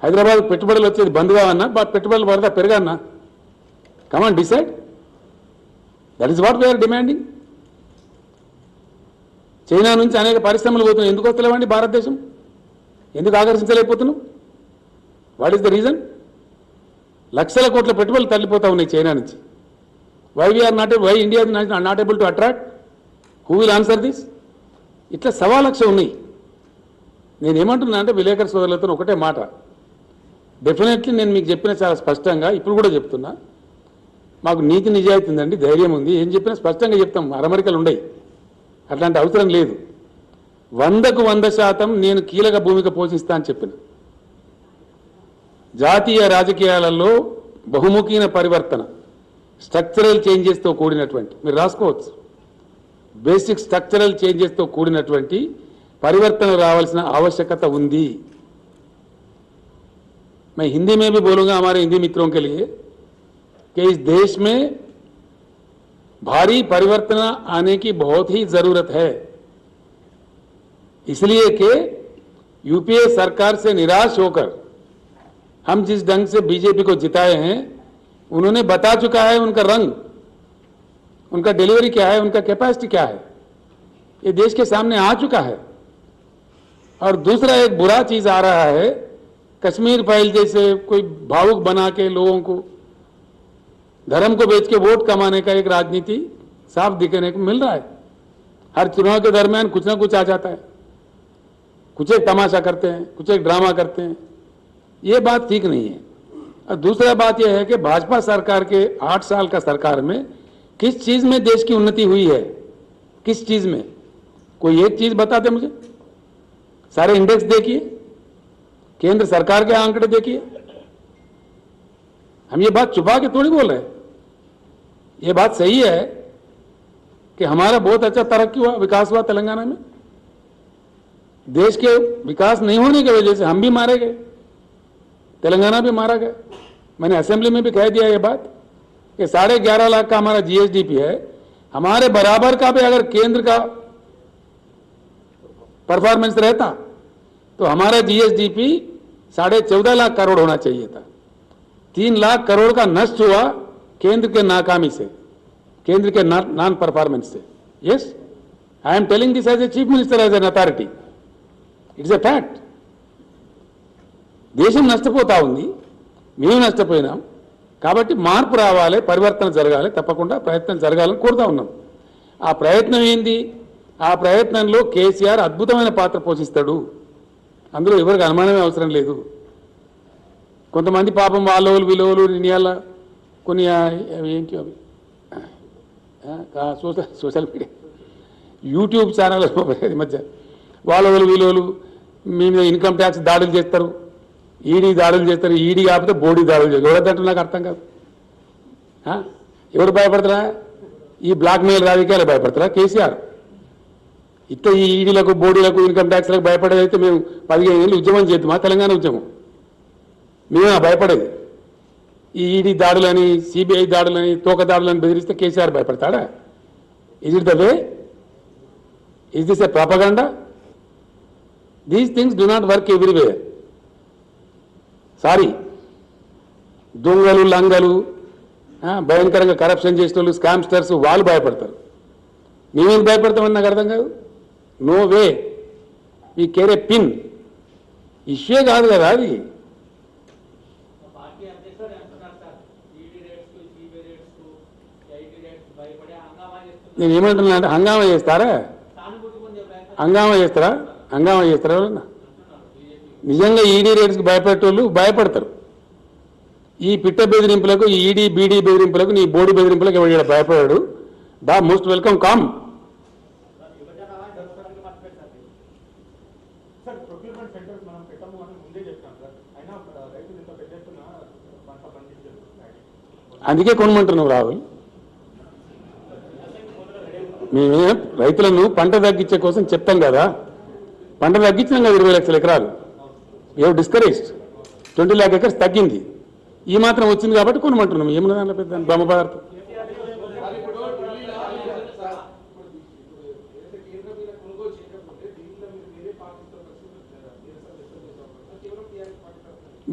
హైదరాబాద్ పెట్టుబడులు వచ్చేది బంద్ కావన్నా, పెట్టుబడులు పడతా పెరగన్నా? Come on decide. That is what we are demanding. China నుంచి అనేక పరిశ్రమలు పోతున్నాయి, ఎందుకు వస్తలేవండి భారతదేశం? ఎందుకు ఆకర్షించలేకపోతున్నాం? What is the reason? లక్షల కోట్ల పెట్టుబడులు తరలిపోతా ఉన్నాయి చైనా నుంచి. Why India not able to attract? Who will answer this? ఇట్లా 1,000,000 ఉన్నాయి. నేనేమంటున్నా అంటే విలేకరు సోదరులతో ఒకటే మాట, డెఫినెట్లీ నేను మీకు చెప్పిన చాలా స్పష్టంగా ఇప్పుడు కూడా చెప్తున్నా, మాకు నీతి నిజాయితీ ఉందండి, ధైర్యం ఉంది, ఏం చెప్పినా స్పష్టంగా చెప్తాం, అరమరికలు ఉండయి, అట్లాంటి అవసరం లేదు. 100కు 100% నేను కీలక భూమిక పోషిస్తా అని చెప్పిన. జాతీయ రాజకీయాలలో బహుముఖీన పరివర్తన, స్ట్రక్చరల్ చేంజెస్తో కూడినటువంటి, మీరు రాసుకోవచ్చు, బేసిక్ స్ట్రక్చరల్ చేంజెస్తో కూడినటువంటి పరివర్తన రావాల్సిన आवश्यकता ఉంది. मैं हिंदी में भी बोलूंगा हमारे हिंदी मित्रों के लिए कि इस देश में भारी परिवर्तन आने की बहुत ही जरूरत है, इसलिए कि यूपीए सरकार से निराश होकर हम जिस ढंग से बीजेपी को जिताए हैं, उन्होंने बता चुका है उनका रंग, उनका डिलीवरी क्या है, उनका कैपेसिटी क्या है, ये देश के सामने आ चुका है. और दूसरा एक बुरा चीज आ रहा है, कश्मीर फाइल जैसे कोई भावुक बना के लोगों को धर्म को बेच के वोट कमाने का एक राजनीति साफ दिखने को मिल रहा है. हर चुनाव के दरमियान कुछ ना कुछ आ जाता है, कुछ एक तमाशा करते हैं, कुछ एक ड्रामा करते हैं. ये बात ठीक नहीं है. और दूसरा बात यह है कि भाजपा सरकार के 8 साल का सरकार में किस चीज में देश की उन्नति हुई है, किस चीज में, कोई एक चीज बता दे मुझे। सारे इंडेक्स देखिए, केंद्र सरकार के आंकड़े देखिए। हम ये बात छुपा के थोड़ी बोल रहे हैं, ये बात सही है कि हमारा बहुत अच्छा तरक्की हुआ, विकास हुआ तेलंगाना में। देश के विकास नहीं होने की वजह से हम भी मारे गए, तेलंगाना भी मारा गया। मैंने असेंबली में भी कह दिया ये बात कि 11.5 लाख का हमारा जीएसडीपी है, हमारे बराबर का भी अगर केंद्र का परफॉर्मेंस रहता तो हमारा जीएसडीपी 14.5 लाख करोड़ होना चाहिए था। 3 लाख करोड़ का नष्ट हुआ केंद्र के नाकामी से, केंद्र के नॉन परफॉर्मेंस से। Yes, I am telling this as a chief minister, as an authority, it's a fact. దేశం నష్టపోతా ఉంది, మేము నష్టపోయినాం. కాబట్టి మార్పు రావాలి, పరివర్తన జరగాలి, తప్పకుండా ప్రయత్నం జరగాలని కోరుతా ఉన్నాం. ఆ ప్రయత్నం ఏంది? ఆ ప్రయత్నంలో కేసీఆర్ అద్భుతమైన పాత్ర పోషిస్తాడు, అందులో ఎవరికి అనుమానమే అవసరం లేదు. కొంతమంది పాపం వాళ్ళోళ్ళు విలువలు నియాల కొన్ని ఏంటి అవి సోషల్ మీడియా యూట్యూబ్ ఛానల్ మధ్య వాళ్ళోళ్ళు విలువలు మీ మీద ఇన్కమ్ ట్యాక్స్ దాడులు చేస్తారు, ఈడీ దాడులు చేస్తారు, ఈడీ కాకపోతే బోడీ దాడులు చేస్తారు. ఎవరంటే నాకు అర్థం కాదు. ఎవరు భయపడతారా? ఈ బ్లాక్ మెయిల్ రాజకీయాలు భయపడతారా? కేసీఆర్ ఇట్లా ఈ ఈడీలకు బోడీలకు ఇన్కమ్ ట్యాక్స్లకు భయపడేదైతే మేము 15 ఏళ్ళు ఉద్యమం చేద్దామా? తెలంగాణ ఉద్యమం మేమే భయపడేది. ఈ ఈడీ దాడులని, సిబిఐ దాడులని, తోక దాడులని బెదిరిస్తే కేసీఆర్ భయపడతాడా? Is it the way? Is this a propaganda? These things do not work everywhere. Sorry, దొంగలు, లంగలు, భయంకరంగా కరప్షన్ చేసిన వాళ్ళు, స్కామ్స్టర్స్, వాళ్ళు భయపడతారు. మేమేం భయపడతామని నాకు అర్థం కాదు. No way, we care a pin. Issue కాదు కదా అది. పార్టీ అధ్యక్షుడు అంటున్నారు సార్, ఈడీ రేట్స్ కు, సిబిఐ రేట్స్ కు, ఐటీ రేట్స్ భయపడే హంగామా చేస్తున్నారు. నేను ఏమంటున్నా అంటే హంగామా చేస్తారా? సానుభూతి పొందే ప్రయత్నం హంగామా చేస్తారా? హంగామా చేస్తారా ఎవరన్నా? నిజంగా ఈడీ రేట్స్కి భయపెట్టేవాళ్ళు భయపడతారు. ఈ పిట్ట బెదిరింపులకు, ఈ ఈడీ బీడీ బెదిరింపులకు, నీ బోడీ బెదిరింపులకు ఎవరు భయపడాడు? The most welcome come. Sir, procurement centres మనం పెట్టము అని ముందే చెప్తాం సార్, అయినా రైతులు ఇంత పెద్ద ఎత్తున పంట పండించారు. అందుకే కొనమంటున్నావు రాహుల్. మేమే రైతులను పంట తగ్గించే కోసం చెప్తాం కదా, పంట తగ్గించినాం కదా 20 లక్షల ఎకరాలు. ఏవో డిస్కరేజ్డ్ 20 lakh acres తగ్గింది. ఈ మాత్రం వచ్చింది కాబట్టి కొనమంటున్నాం. ఏమన్నా దాంట్లో పెద్ద బ్రహ్మ పదార్థం.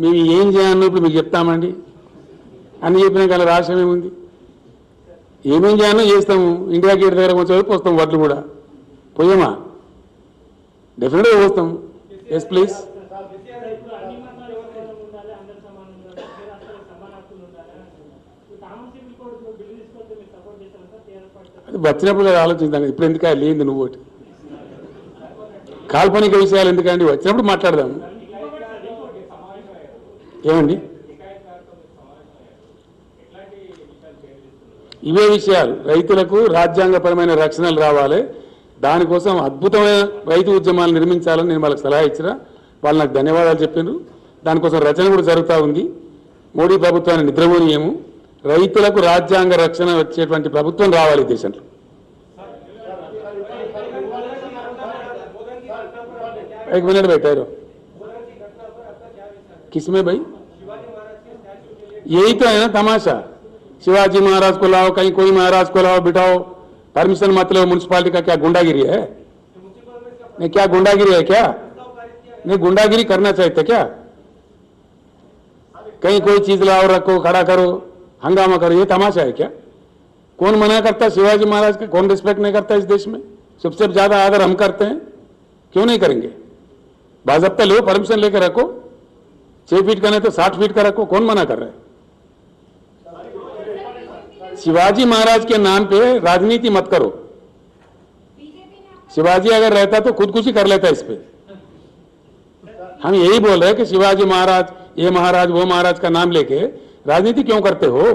మేము ఏం చేయాలన్నప్పుడు మీకు చెప్తామండి. అన్ని చెప్పినాక అలా రాష్ట్రం ఏముంది? ఏమేం చేయాలో చేస్తాము. ఇండియా గేట్ దగ్గర కొంచెం పోస్తాం, వడ్లు కూడా పోయామా? డెఫినెట్గా పోస్తాం. Yes please. అది వచ్చినప్పుడు కదా ఆలోచిస్తాం. ఇప్పుడు ఎందుకు లేనిది నువ్వు ఒకటి కాల్పనిక విషయాలు ఎందుకండి? వచ్చినప్పుడు మాట్లాడదాం. ఏమండి ఇవే విషయాలు? రైతులకు రాజ్యాంగపరమైన రక్షణలు రావాలి, దానికోసం అద్భుతమైన రైతు ఉద్యమాలు నిర్మించాలని నేను వాళ్ళకి సలహా ఇచ్చిన. వాళ్ళు నాకు ధన్యవాదాలు చెప్పారు. దానికోసం రచన కూడా జరుగుతూ ఉంది. మోడీ ప్రభుత్వాన్ని నిద్రపోనీయము, రైతులకు రాజ్యాంగ రక్షణ వచ్చేటువంటి ప్రభుత్వం రావాలి దేశంలో. एक मिनट बैठे रहो. किसमें भाई? यही तो है ना तमाशा. शिवाजी महाराज को लाओ, कहीं कोई महाराज को लाओ, बिठाओ, परमिशन मतलब म्युनिसिपालिटी का क्या गुंडागिरी है? नहीं, क्या गुंडागिरी है क्या? नहीं, गुंडागिरी करना चाहिए था क्या? कहीं कोई चीज लाओ, रखो, खड़ा करो, हंगामा करो, ये तमाशा है क्या? कौन मना करता? शिवाजी महाराज का कौन रिस्पेक्ट नहीं करता इस देश में? सबसे ज्यादा आदर हम करते हैं, क्यों नहीं करेंगे? बाज़ाब्ता लो, परमिशन लेकर रखो. 6 फीट का नहीं तो 60 फीट का रखो. कौन मना कर रहा है? शिवाजी महाराज के नाम पे राजनीति मत करो. शिवाजी अगर रहता तो खुदकुशी कर लेता इस पे. हम यही बोल रहे हैं कि शिवाजी महाराज ये महाराज वो महाराज का नाम लेके राजनीति क्यों करते हो?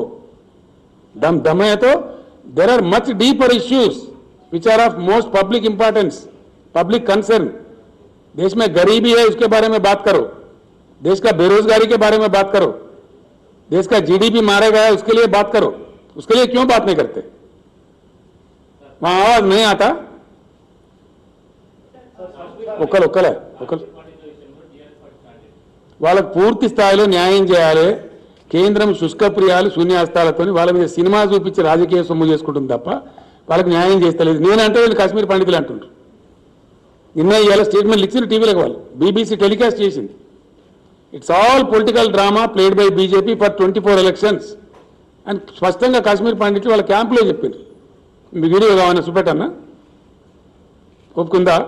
दम है तो there are much deeper issues which are of most public importance, public concern. देश में गरीबी है उसके बारे में बात करो, देश का बेरोजगारी के बारे में बात करो, देश का जीडीपी मारा गया है उसके लिए बात करो। उसके लिए क्यों बात नहीं करते? वहां आवाज नहीं आता। ఒకరు వాళ్ళకు పూర్తి స్థాయిలో న్యాయం చేయాలి. కేంద్రం శుష్కప్రియాలు శూన్యాస్తాలతో వాళ్ళ మీద సినిమా చూపించి రాజకీయ సొమ్ము చేసుకుంటుంది తప్ప వాళ్ళకి న్యాయం చేస్తలేదు. నేనంటే వీళ్ళు కాశ్మీర్ పండితులు అంటుండ్రు. నిన్న ఇవాళ స్టేట్మెంట్లు ఇచ్చిన టీవీలకు వాళ్ళు బీబీసీ టెలికాస్ట్ చేసింది. It's all political drama played by BJP for 24 elections అని స్పష్టంగా కాశ్మీర్ పండితులు వాళ్ళ క్యాంపులో చెప్పిండ్రు. మీ వీడియో కావాలన్నా చూపెట్టన్నా? ఒప్పుకుందా?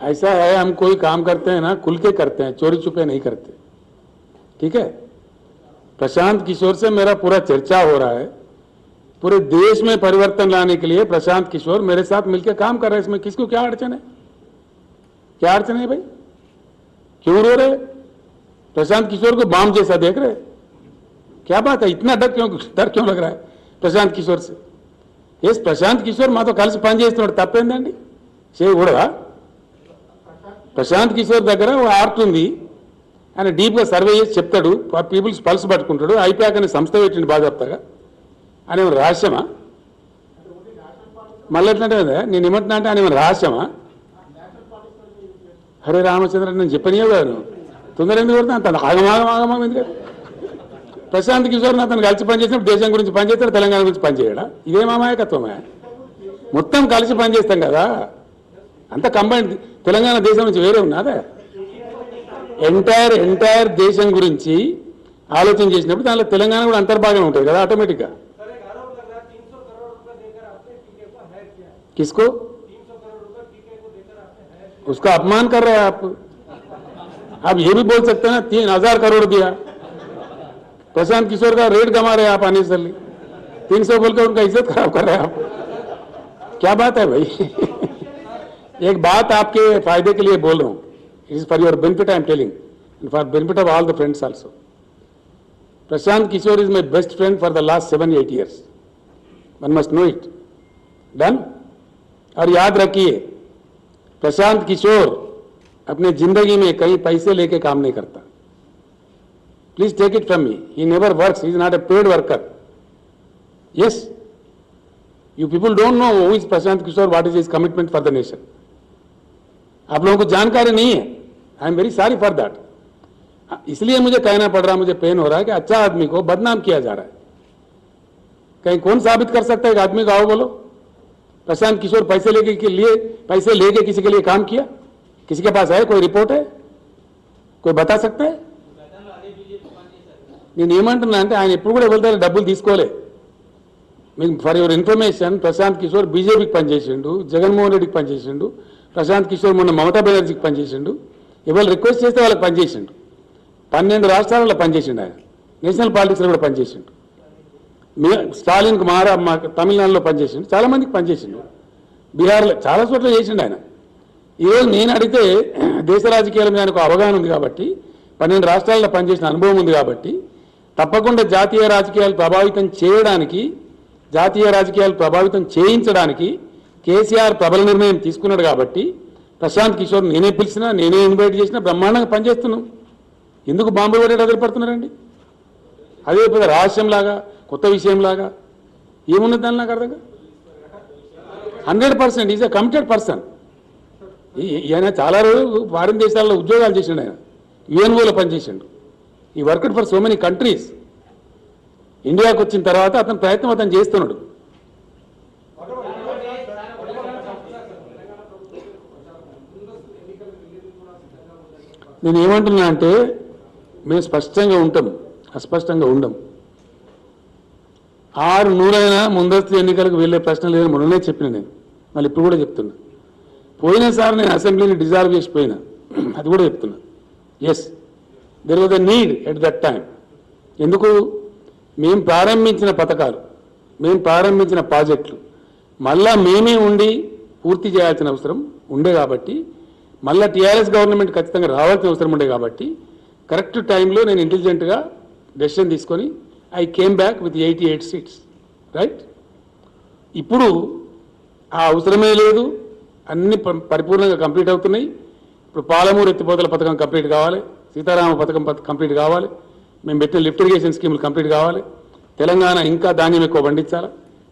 ऐसा है, हम कोई काम करते हैं ना खुल के करते हैं, चोरी छुपे नहीं करते, ठीक है? प्रशांत किशोर से मेरा पूरा चर्चा हो रहा है. पूरे देश में परिवर्तन लाने के लिए प्रशांत किशोर मेरे साथ मिलकर काम कर रहे हैं. इसमें किसको क्या अड़चन है? क्या अड़चन है भाई? क्यों रो रहे? प्रशांत किशोर को बाम जैसा देख रहे? क्या बात है? इतना डर क्यों लग रहा है प्रशांत किशोर से? यस, प्रशांत किशोर मातो కలిసి పని చేస్తున్నాడు, తప్పేందండి? చేయకూడదా? ప్రశాంత్ కిషోర్ దగ్గర ఒక ఆర్ట్ ఉంది. ఆయన డీప్గా సర్వే చేసి చెప్తాడు, పీపుల్స్ పల్స్ పట్టుకుంటాడు. ఐపాక్ అనే సంస్థ పెట్టిండు బాధ్యతగా. ఆయన ఏమైనా రహస్యమా? మళ్ళీ ఎట్లంటే నేను ఏమంటున్నా అంటే ఆయన ఏమైనా రహస్యమా? హరే రామచంద్ర, నేను చెప్పనియో కాదు, తొందర ఎందుకు కొడతా అంత ఆగమాగమాగమాగం ఎందుకు? ప్రశాంత్ కిషోర్ అతను కలిసి పనిచేసినప్పుడు దేశం గురించి పనిచేస్తాడు, తెలంగాణ గురించి పనిచేయడా? ఇదేం అమాయకత్వమే? మొత్తం కలిసి పనిచేస్తాం కదా, అంత కంబైండ్. తెలంగాణ దేశం నుంచి వేరే ఉన్నదే. ఎంటైర్ దేశం గురించి ఆలోచన చేసినప్పుడు దానిలో తెలంగాణ కూడా అంతర్భాగం ఉంటుంది కదా ఆటోమేటిక్గా. किसको? उसका अपमान कर रहे हैं आप ये भी बोल सकते हैं 3000 करोड़ दिया. प्रशांत किशोर का रेट गंवा रहे हैं आप अननेसेसरली. 300 बोलकर उनका इज्जत खराब कर रहे हैं आप. क्या बात है भाई? एक बात आपके फायदे के लिए बोल रहा हूं. It is for your benefit I am telling, for benefit of all the friends also. Prashant Kishor is my best friend for the last 7-8 years. One must know it. Done? और याद रखिए, प्रशांत किशोर अपने जिंदगी में कहीं पैसे लेके काम नहीं करता. Please take it from me. He never works. He is not a paid worker. Yes, you people don't know who is Prashant Kishor, what is his commitment for the nation. आप लोगों को जानकारी नहीं है. I am very sorry for that. इसलिए मुझे कहना पड़ रहा, मुझे पेन हो रहा है कि अच्छा आदमी को बदनाम किया जा रहा है. कहीं कौन साबित कर सकता है एक आदमी को? आओ बोलो. प्रशांत किशोर पैसे लेके किसी के लिए काम किया? किसी के पास है? कोई रिपोर्ट है? कोई बता सकता है? నేను ఏమంటున్నా అంటే ఆయన ఎప్పుడు కూడా ఎవరి డబ్బులు తీసుకోలే. మీకు for your information, Prashant Kishor బీజేపీకి పనిచేసిండు, జగన్మోహన్ రెడ్డికి పనిచేసిండు. ప్రశాంత్ కిషోర్ మొన్న మమతా బెనర్జీకి పనిచేసిండు. ఎవరు రిక్వెస్ట్ చేస్తే వాళ్ళకి పనిచేసిండు. 12 రాష్ట్రాలలో పనిచేసిండు. ఆయన నేషనల్ పాలిటిక్స్లో కూడా పనిచేసిండు. స్టాలిన్ కుమార్ తమిళనాడులో పనిచేసిండు, చాలా మందికి పనిచేసిండు. బీహార్లో చాలా చోట్ల చేసిండు ఆయన. ఈరోజు నేను అడిగితే దేశ రాజకీయాల మీద ఆయనకు అవగాహన ఉంది కాబట్టి, 12 రాష్ట్రాల్లో పనిచేసిన అనుభవం ఉంది కాబట్టి, తప్పకుండా జాతీయ రాజకీయాలు ప్రభావితం చేయడానికి, జాతీయ రాజకీయాలు ప్రభావితం చేయించడానికి కేసీఆర్ ప్రబల నిర్ణయం తీసుకున్నాడు కాబట్టి ప్రశాంత్ కిషోర్ నేనే పిలిచినా, నేనే ఇన్వైట్ చేసినా బ్రహ్మాండంగా పనిచేస్తున్నాం. ఎందుకు బాంబు పడేట ఎదురుపడుతున్నారండి? అదే పెద్ద రహస్యంలాగా, కొత్త విషయంలాగా ఏమున్నది దాని నాకు అర్థంగా. 100% ఈజ్ ఎ కమిటెడ్ పర్సన్. ఈయన చాలా రోజులు ఫారిన్ దేశాల్లో ఉద్యోగాలు చేసిండు. ఆయన యుఎన్ఓలో పనిచేసిండు. ఈ worked for so many countries. ఇండియాకు వచ్చిన తర్వాత అతని ప్రయత్నం అతను చేస్తున్నాడు. నేను ఏమంటున్నా అంటే, మేము స్పష్టంగా ఉంటాం, అస్పష్టంగా ఉండం. 600 ముందస్తు ఎన్నికలకు వెళ్ళే ప్రశ్న లేదని మొన్ననే చెప్పిన నేను, మళ్ళీ ఇప్పుడు కూడా చెప్తున్నా. పోయినసారి నేను అసెంబ్లీని డిజాల్వ్ చేసిపోయినా, అది కూడా చెప్తున్నా. Yes, there was a need at that time. ఎందుకు? మేము ప్రారంభించిన పథకాలు, మేము ప్రారంభించిన ప్రాజెక్టులు మళ్ళా మేమే ఉండి పూర్తి చేయాల్సిన అవసరం ఉండే కాబట్టి, మళ్ళా టీఆర్ఎస్ గవర్నమెంట్ ఖచ్చితంగా రావాల్సిన అవసరం ఉండే కాబట్టి కరెక్ట్ టైంలో నేను ఇంటెలిజెంట్గా డెసిషన్ తీసుకొని I came back with 88 seats, right? ఇప్పుడు ఆ అవసరమే లేదు, అన్ని పరిపూర్ణంగా కంప్లీట్ అవుతున్నాయి. ఇప్పుడు పాలమూరు ఎత్తిపోతల పథకం కంప్లీట్ కావాలి, సీతారామ పథకం కంప్లీట్ కావాలి, మేము పెట్టిన లిఫ్ట్ ఇరిగేషన్ స్కీములు కంప్లీట్ కావాలి, తెలంగాణ ఇంకా ధాన్యం ఎక్కువ పండించాలి,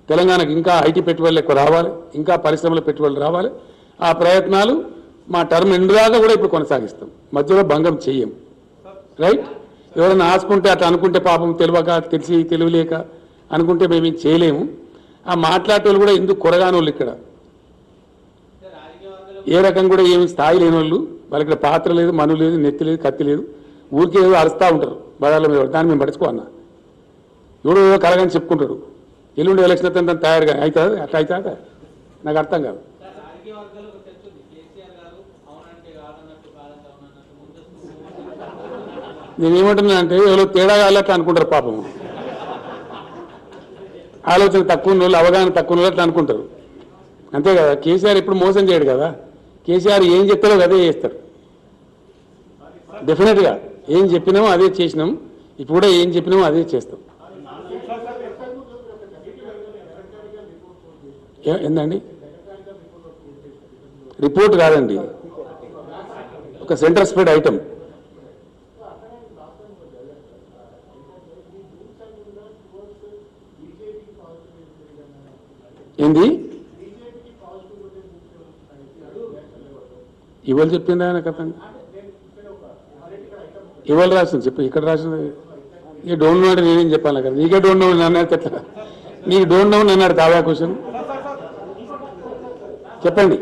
తెలంగాణకు ఇంకా ఐటీ పెట్టుబడులు ఎక్కువ రావాలి, ఇంకా పరిశ్రమల పెట్టుబడులు రావాలి. ఆ ప్రయత్నాలు మా టర్మ్ ఎండ్ దాకా కూడా ఇప్పుడు కొనసాగిస్తాం, మధ్యలో భంగం చెయ్యం, రైట్? ఎవరైనా ఆసుకుంటే అట్లా అనుకుంటే పాపం తెలియక తెలియలేక అనుకుంటే మేమేం చేయలేము. ఆ మాట్లాడేవాళ్ళు కూడా ఎందుకు కొరగాని వాళ్ళు ఇక్కడ ఏ రకం కూడా ఏమి స్థాయి లేని వాళ్ళు, వాళ్ళకి ఇక్కడ పాత్ర లేదు, మను లేదు, నెత్తి లేదు, కత్తి లేదు, ఊరికే ఏదో అరుస్తూ ఉంటారు బజార్ల మీద. దాన్ని మేము పడుచుకోన్నా, ఎవడో ఏదో కలగాని చెప్పుకుంటారు. ఎల్లుండి ఎలక్షన్ అయితే తయారుగా అవుతుంది, అట్లా అవుతుందా? నాకు అర్థం కాదు. నేనేమంటున్నా అంటే ఎవరో తేడా కాలట్లా అనుకుంటారు పాపం. ఆలోచన తక్కువ వాళ్ళు, అవగాహన తక్కువ వాళ్ళు అట్లా అనుకుంటారు, అంతే కదా. కేసీఆర్ ఎప్పుడు మోసం చేయడు కదా. కేసీఆర్ ఏం చెప్తారో అదే చేస్తారు. డెఫినెట్గా ఏం చెప్పినామో అదే చేసినాం, ఇప్పుడు కూడా ఏం చెప్పినామో అదే చేస్తాం. ఏందండి? రిపోర్ట్ కాదండి, ఒక సెంటర్ స్ప్రెడ్ ఐటమ్. ఏంది ఇవాళ చెప్పిందా నాకు అర్థం. ఇవాళ రాసింది చెప్పు, ఇక్కడ రాసింది. ఈ డోంట్ నో అంటే నేనేం చెప్పాలి కదా, నీకే డోంట్ నో అన్నాడు ఎట్లా? నీకు డోంట్ నో అన్నాడు తావా క్వశ్చన్. చెప్పండి.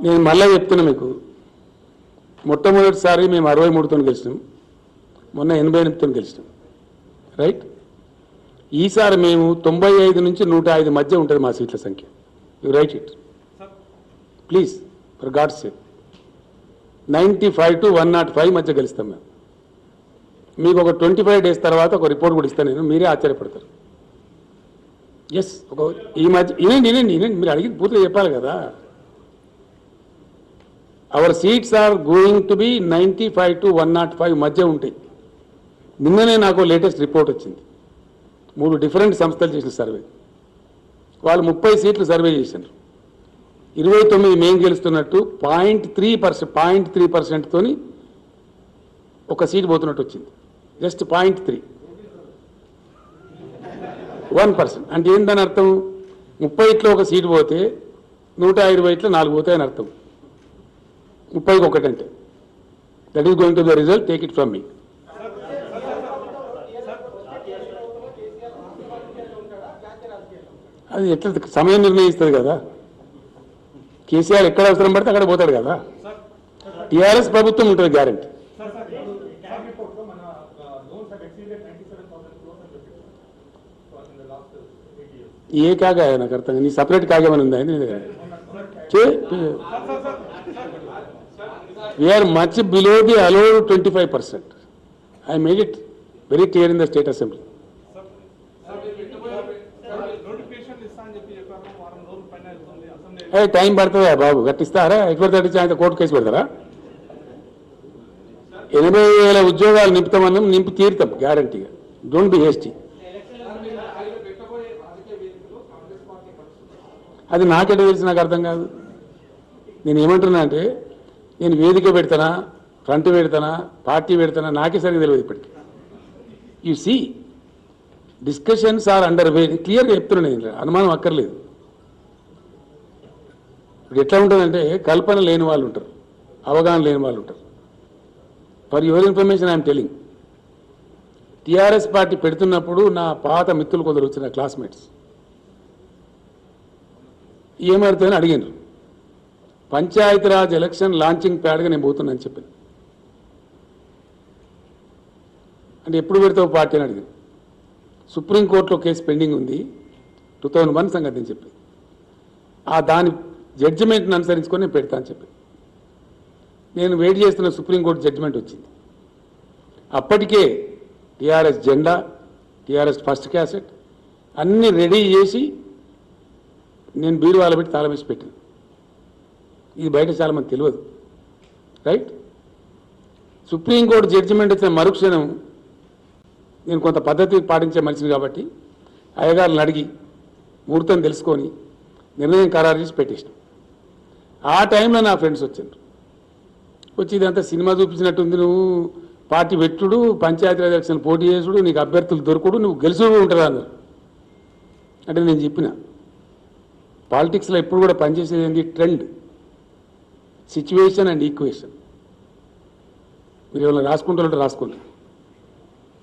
నేను మళ్ళీ చెప్తున్నా మీకు, మొట్టమొదటిసారి మేము 63తో గెలిచినాం, మొన్న 88తో గెలిచినాం, రైట్? ఈసారి మేము 95 నుంచి 105 మధ్య ఉంటుంది మా సీట్ల సంఖ్య. You write it please, for God's sake. 95 to 105 మధ్య గెలుస్తాం మేము. మీకు ఒక 25 days తర్వాత ఒక రిపోర్ట్ కూడా ఇస్తాను నేను, మీరే ఆశ్చర్యపడతారు. ఎస్, ఈ మధ్య వినండి, మీరు అడిగి పూర్తిగా చెప్పాలి కదా. Our seats are going to be 95 to 105 మధ్య ఉంటాయి. నిన్ననే నాకు లేటెస్ట్ రిపోర్ట్ వచ్చింది, 3 డిఫరెంట్ సంస్థలు చేసిన సర్వే. వాళ్ళు 30 సీట్లు సర్వే చేశారు, 29 మేము గెలుస్తున్నట్టు 0.3% తోని ఒక సీట్ పోతున్నట్టు వచ్చింది. జస్ట్ 0.3, 1%. అంటే ఏందని అర్థం? 30లో ఒక సీటు పోతే 120లో 4 పోతాయని అర్థం. 30కి 1 అంటే that is going to the result, take it from మీ. అది ఎట్లా సమయం నిర్ణయిస్తుంది కదా. కేసీఆర్ ఎక్కడ అవసరం పడితే అక్కడ పోతాడు కదా. టీఆర్ఎస్ ప్రభుత్వం ఉంటుంది గ్యారంటీ. ఏ కాగా నాకు అర్థం, నీ సపరేట్ కాగేమని ఉందా? We're much below the allowed 25%. I made it very clear in the state assembly. Time పడుతుందా బాబు? గట్టిస్తారా? ఎక్కడ తట్టించి ఆయన కోర్టు కేసు పెడతారా? 80,000 ఉద్యోగాలు నింపుతామన్నాం, నింపి తీరుతాం గ్యారంటీగా. Don't be hasty. అది నాకెట తెలిసి నాకు అర్థం కాదు. నేను ఏమంటున్నా అంటే, నేను వేదిక పెడతానా, ఫ్రంట్ పెడతానా, పార్టీ పెడతానా, నాకే సరిగ్గా తెలియదు ఇప్పటికి. You see discussions are under way. క్లియర్గా చెప్తున్నాను, నేను అనుమానం అక్కర్లేదు. ఇప్పుడు ఎట్లా ఉంటుందంటే, కల్పన లేని వాళ్ళు ఉంటారు, అవగాహన లేని వాళ్ళు ఉంటారు. For your information I'm telling, TRS party పెడుతున్నప్పుడు నా పాత మిత్రులు కొందరు వచ్చిన క్లాస్మేట్స్ ఏమవుతుందని అడిగారు. పంచాయతీరాజ్ ఎలక్షన్ లాంచింగ్ ప్యాడ్గా నేను పోతున్నాను అని చెప్పాను. అంటే ఎప్పుడు పెడతావు పార్టీ అని అడిగాను. సుప్రీంకోర్టులో కేసు పెండింగ్ ఉంది, 2001 సంగతి అని చెప్పి, దాని జడ్జిమెంట్ని అనుసరించుకొని నేను పెడతా అని చెప్పి. నేను వెయిట్ చేస్తున్న సుప్రీంకోర్టు జడ్జిమెంట్ వచ్చింది. అప్పటికే టీఆర్ఎస్ జెండా, టీఆర్ఎస్ ఫస్ట్ క్యాసెట్ అన్నీ రెడీ చేసి నేను బీరువాల పెట్టి తాళం వేసి పెట్టాను. ఇది బయట చాలామంది తెలియదు, రైట్? సుప్రీంకోర్టు జడ్జిమెంట్ వచ్చిన మరుక్షణం నేను కొంత పద్ధతి పాటించే మనిషిని కాబట్టి అయ్యగారులను అడిగి ముహూర్తం తెలుసుకొని నిర్ణయం ఖరారు చేసి పెట్టేసినాం. ఆ టైంలో నా ఫ్రెండ్స్ వచ్చారు. వచ్చి ఇదంతా సినిమా చూపించినట్టుంది, నువ్వు పార్టీ పెట్టుడు, పంచాయతీరాజ్ ఎలక్షన్ పోటీ చేసుడు, నీకు అభ్యర్థులు దొరకడు, నువ్వు గెలుచుడు ఉంటుందా అన్నారు. అంటే నేను చెప్పిన పాలిటిక్స్లో ఎప్పుడు కూడా పనిచేసేది ఏంటి? Trend, situation and equation. మీరు ఏమైనా రాసుకుంటారంటే రాసుకోండి.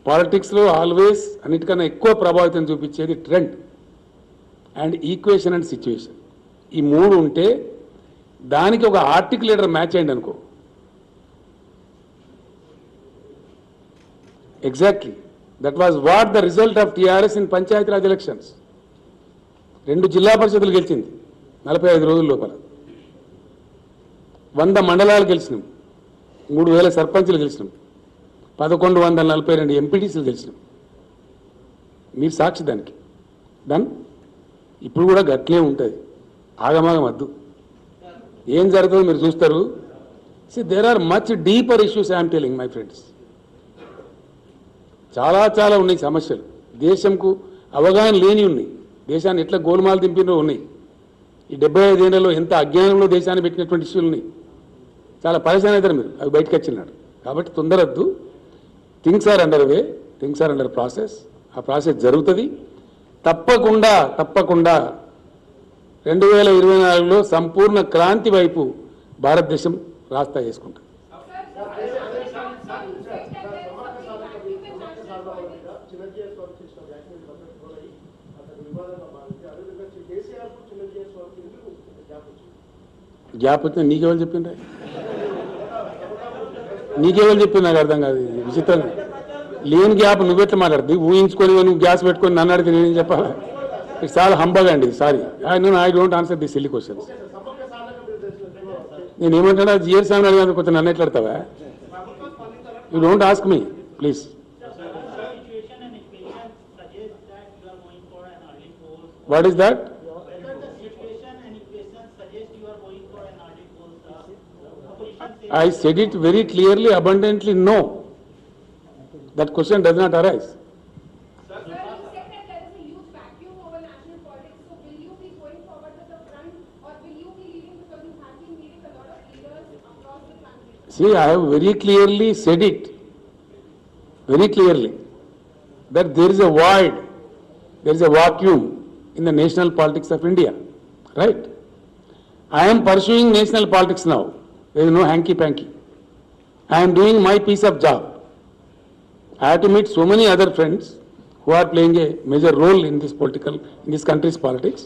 పాలిటిక్స్లో ఆల్వేస్ అన్నిటికన్నా ఎక్కువ ప్రభావితం చూపించేది trend and equation and situation. ఈ మూడు ఉంటే దానికి ఒక ఆర్టికులేటర్ మ్యాచ్ అయింది అనుకో. Exactly that was what the result of TRS in Panchayati Raj elections. 2 జిల్లా పరిషత్తులు గెలిచింది 45 రోజుల లోపల. 100 మండలాలు గెలిచినాం, 3000 సర్పంచులు గెలిచినాం, 1142 ఎంపీటీసీలు గెలిచినాం. మీరు సాక్షి దానికి. డన్. ఇప్పుడు కూడా గట్లే ఉంటుంది, ఆగమాగం వద్దు. ఏం జరుగుతుందో మీరు చూస్తారు. See there are much deeper issues I'm telling my friends. చాలా చాలా ఉన్నాయి సమస్యలు. దేశంకు అవగాహన లేని ఉన్నాయి. దేశాన్ని ఎట్లా గోల్మాలు దింపినో ఉన్నాయి. ఈ 75 ఏళ్లలో ఎంత అజ్ఞానంలో దేశాన్ని పెట్టినటువంటి ఇష్యూలు ఉన్నాయి. చాలా పరిశాన్ అవుతారు మీరు అవి బయటకు వచ్చినాడు. కాబట్టి తొందరద్దు. Things are under way, things are under process. ఆ ప్రాసెస్ జరుగుతుంది. తప్పకుండా తప్పకుండా 2024లో సంపూర్ణ క్రాంతి వైపు భారతదేశం రాస్తా చేసుకుంటుంది. గ్యాప్ వచ్చిన నీకెవరు చెప్పిండ్రా? నీకెవరు చెప్పింది నాకు అర్థం కాదు. విచిత్రంగా లేని గ్యాప్ నువ్వెట్లా మాట్లాడుతుంది? ఊహించుకొని నువ్వు గ్యాస్ పెట్టుకొని నన్ను అడిగితే నేనేం చెప్పాలా? ఇట్స్ ఆల్ హంబగ్ అండి. Sorry, I don't answer the silly questions. నేను ఏమంటున్నా జిఆర్ సార్ అడిగాను, కొంచెం నన్ను ఎట్లా అడతావా? You don't ask me please. What is that? I said it very clearly, abundantly, no. That question does not arise. Sir, you said that there is a huge vacuum over national politics. So will you be going forward to the front, or will you be leaving, because you have been meeting a lot of leaders across the country? See, I have very clearly said it, very clearly, that there is a void, there is a vacuum in the national politics of India, right? I am pursuing national politics now. There is no hanky-panky. I am doing my piece of job. I have to meet so many other friends who are playing a major role in this country's politics.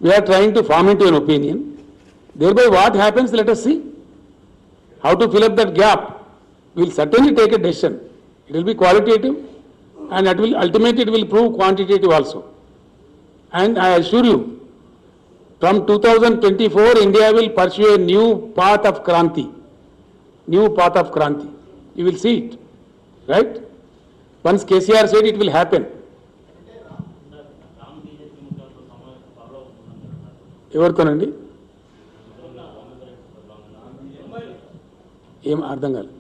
We are trying to form into an opinion. Thereby what happens, let us see. How to fill up that gap. We will certainly take a decision. It will be qualitative and ultimately it will prove quantitative also. And I assure you, from 2024, India will pursue a new path of Kranti. New path of Kranti. You will see it. Right? Once KCR said it will happen. ఎవరితోనండి? ఏం అర్థం కాదు.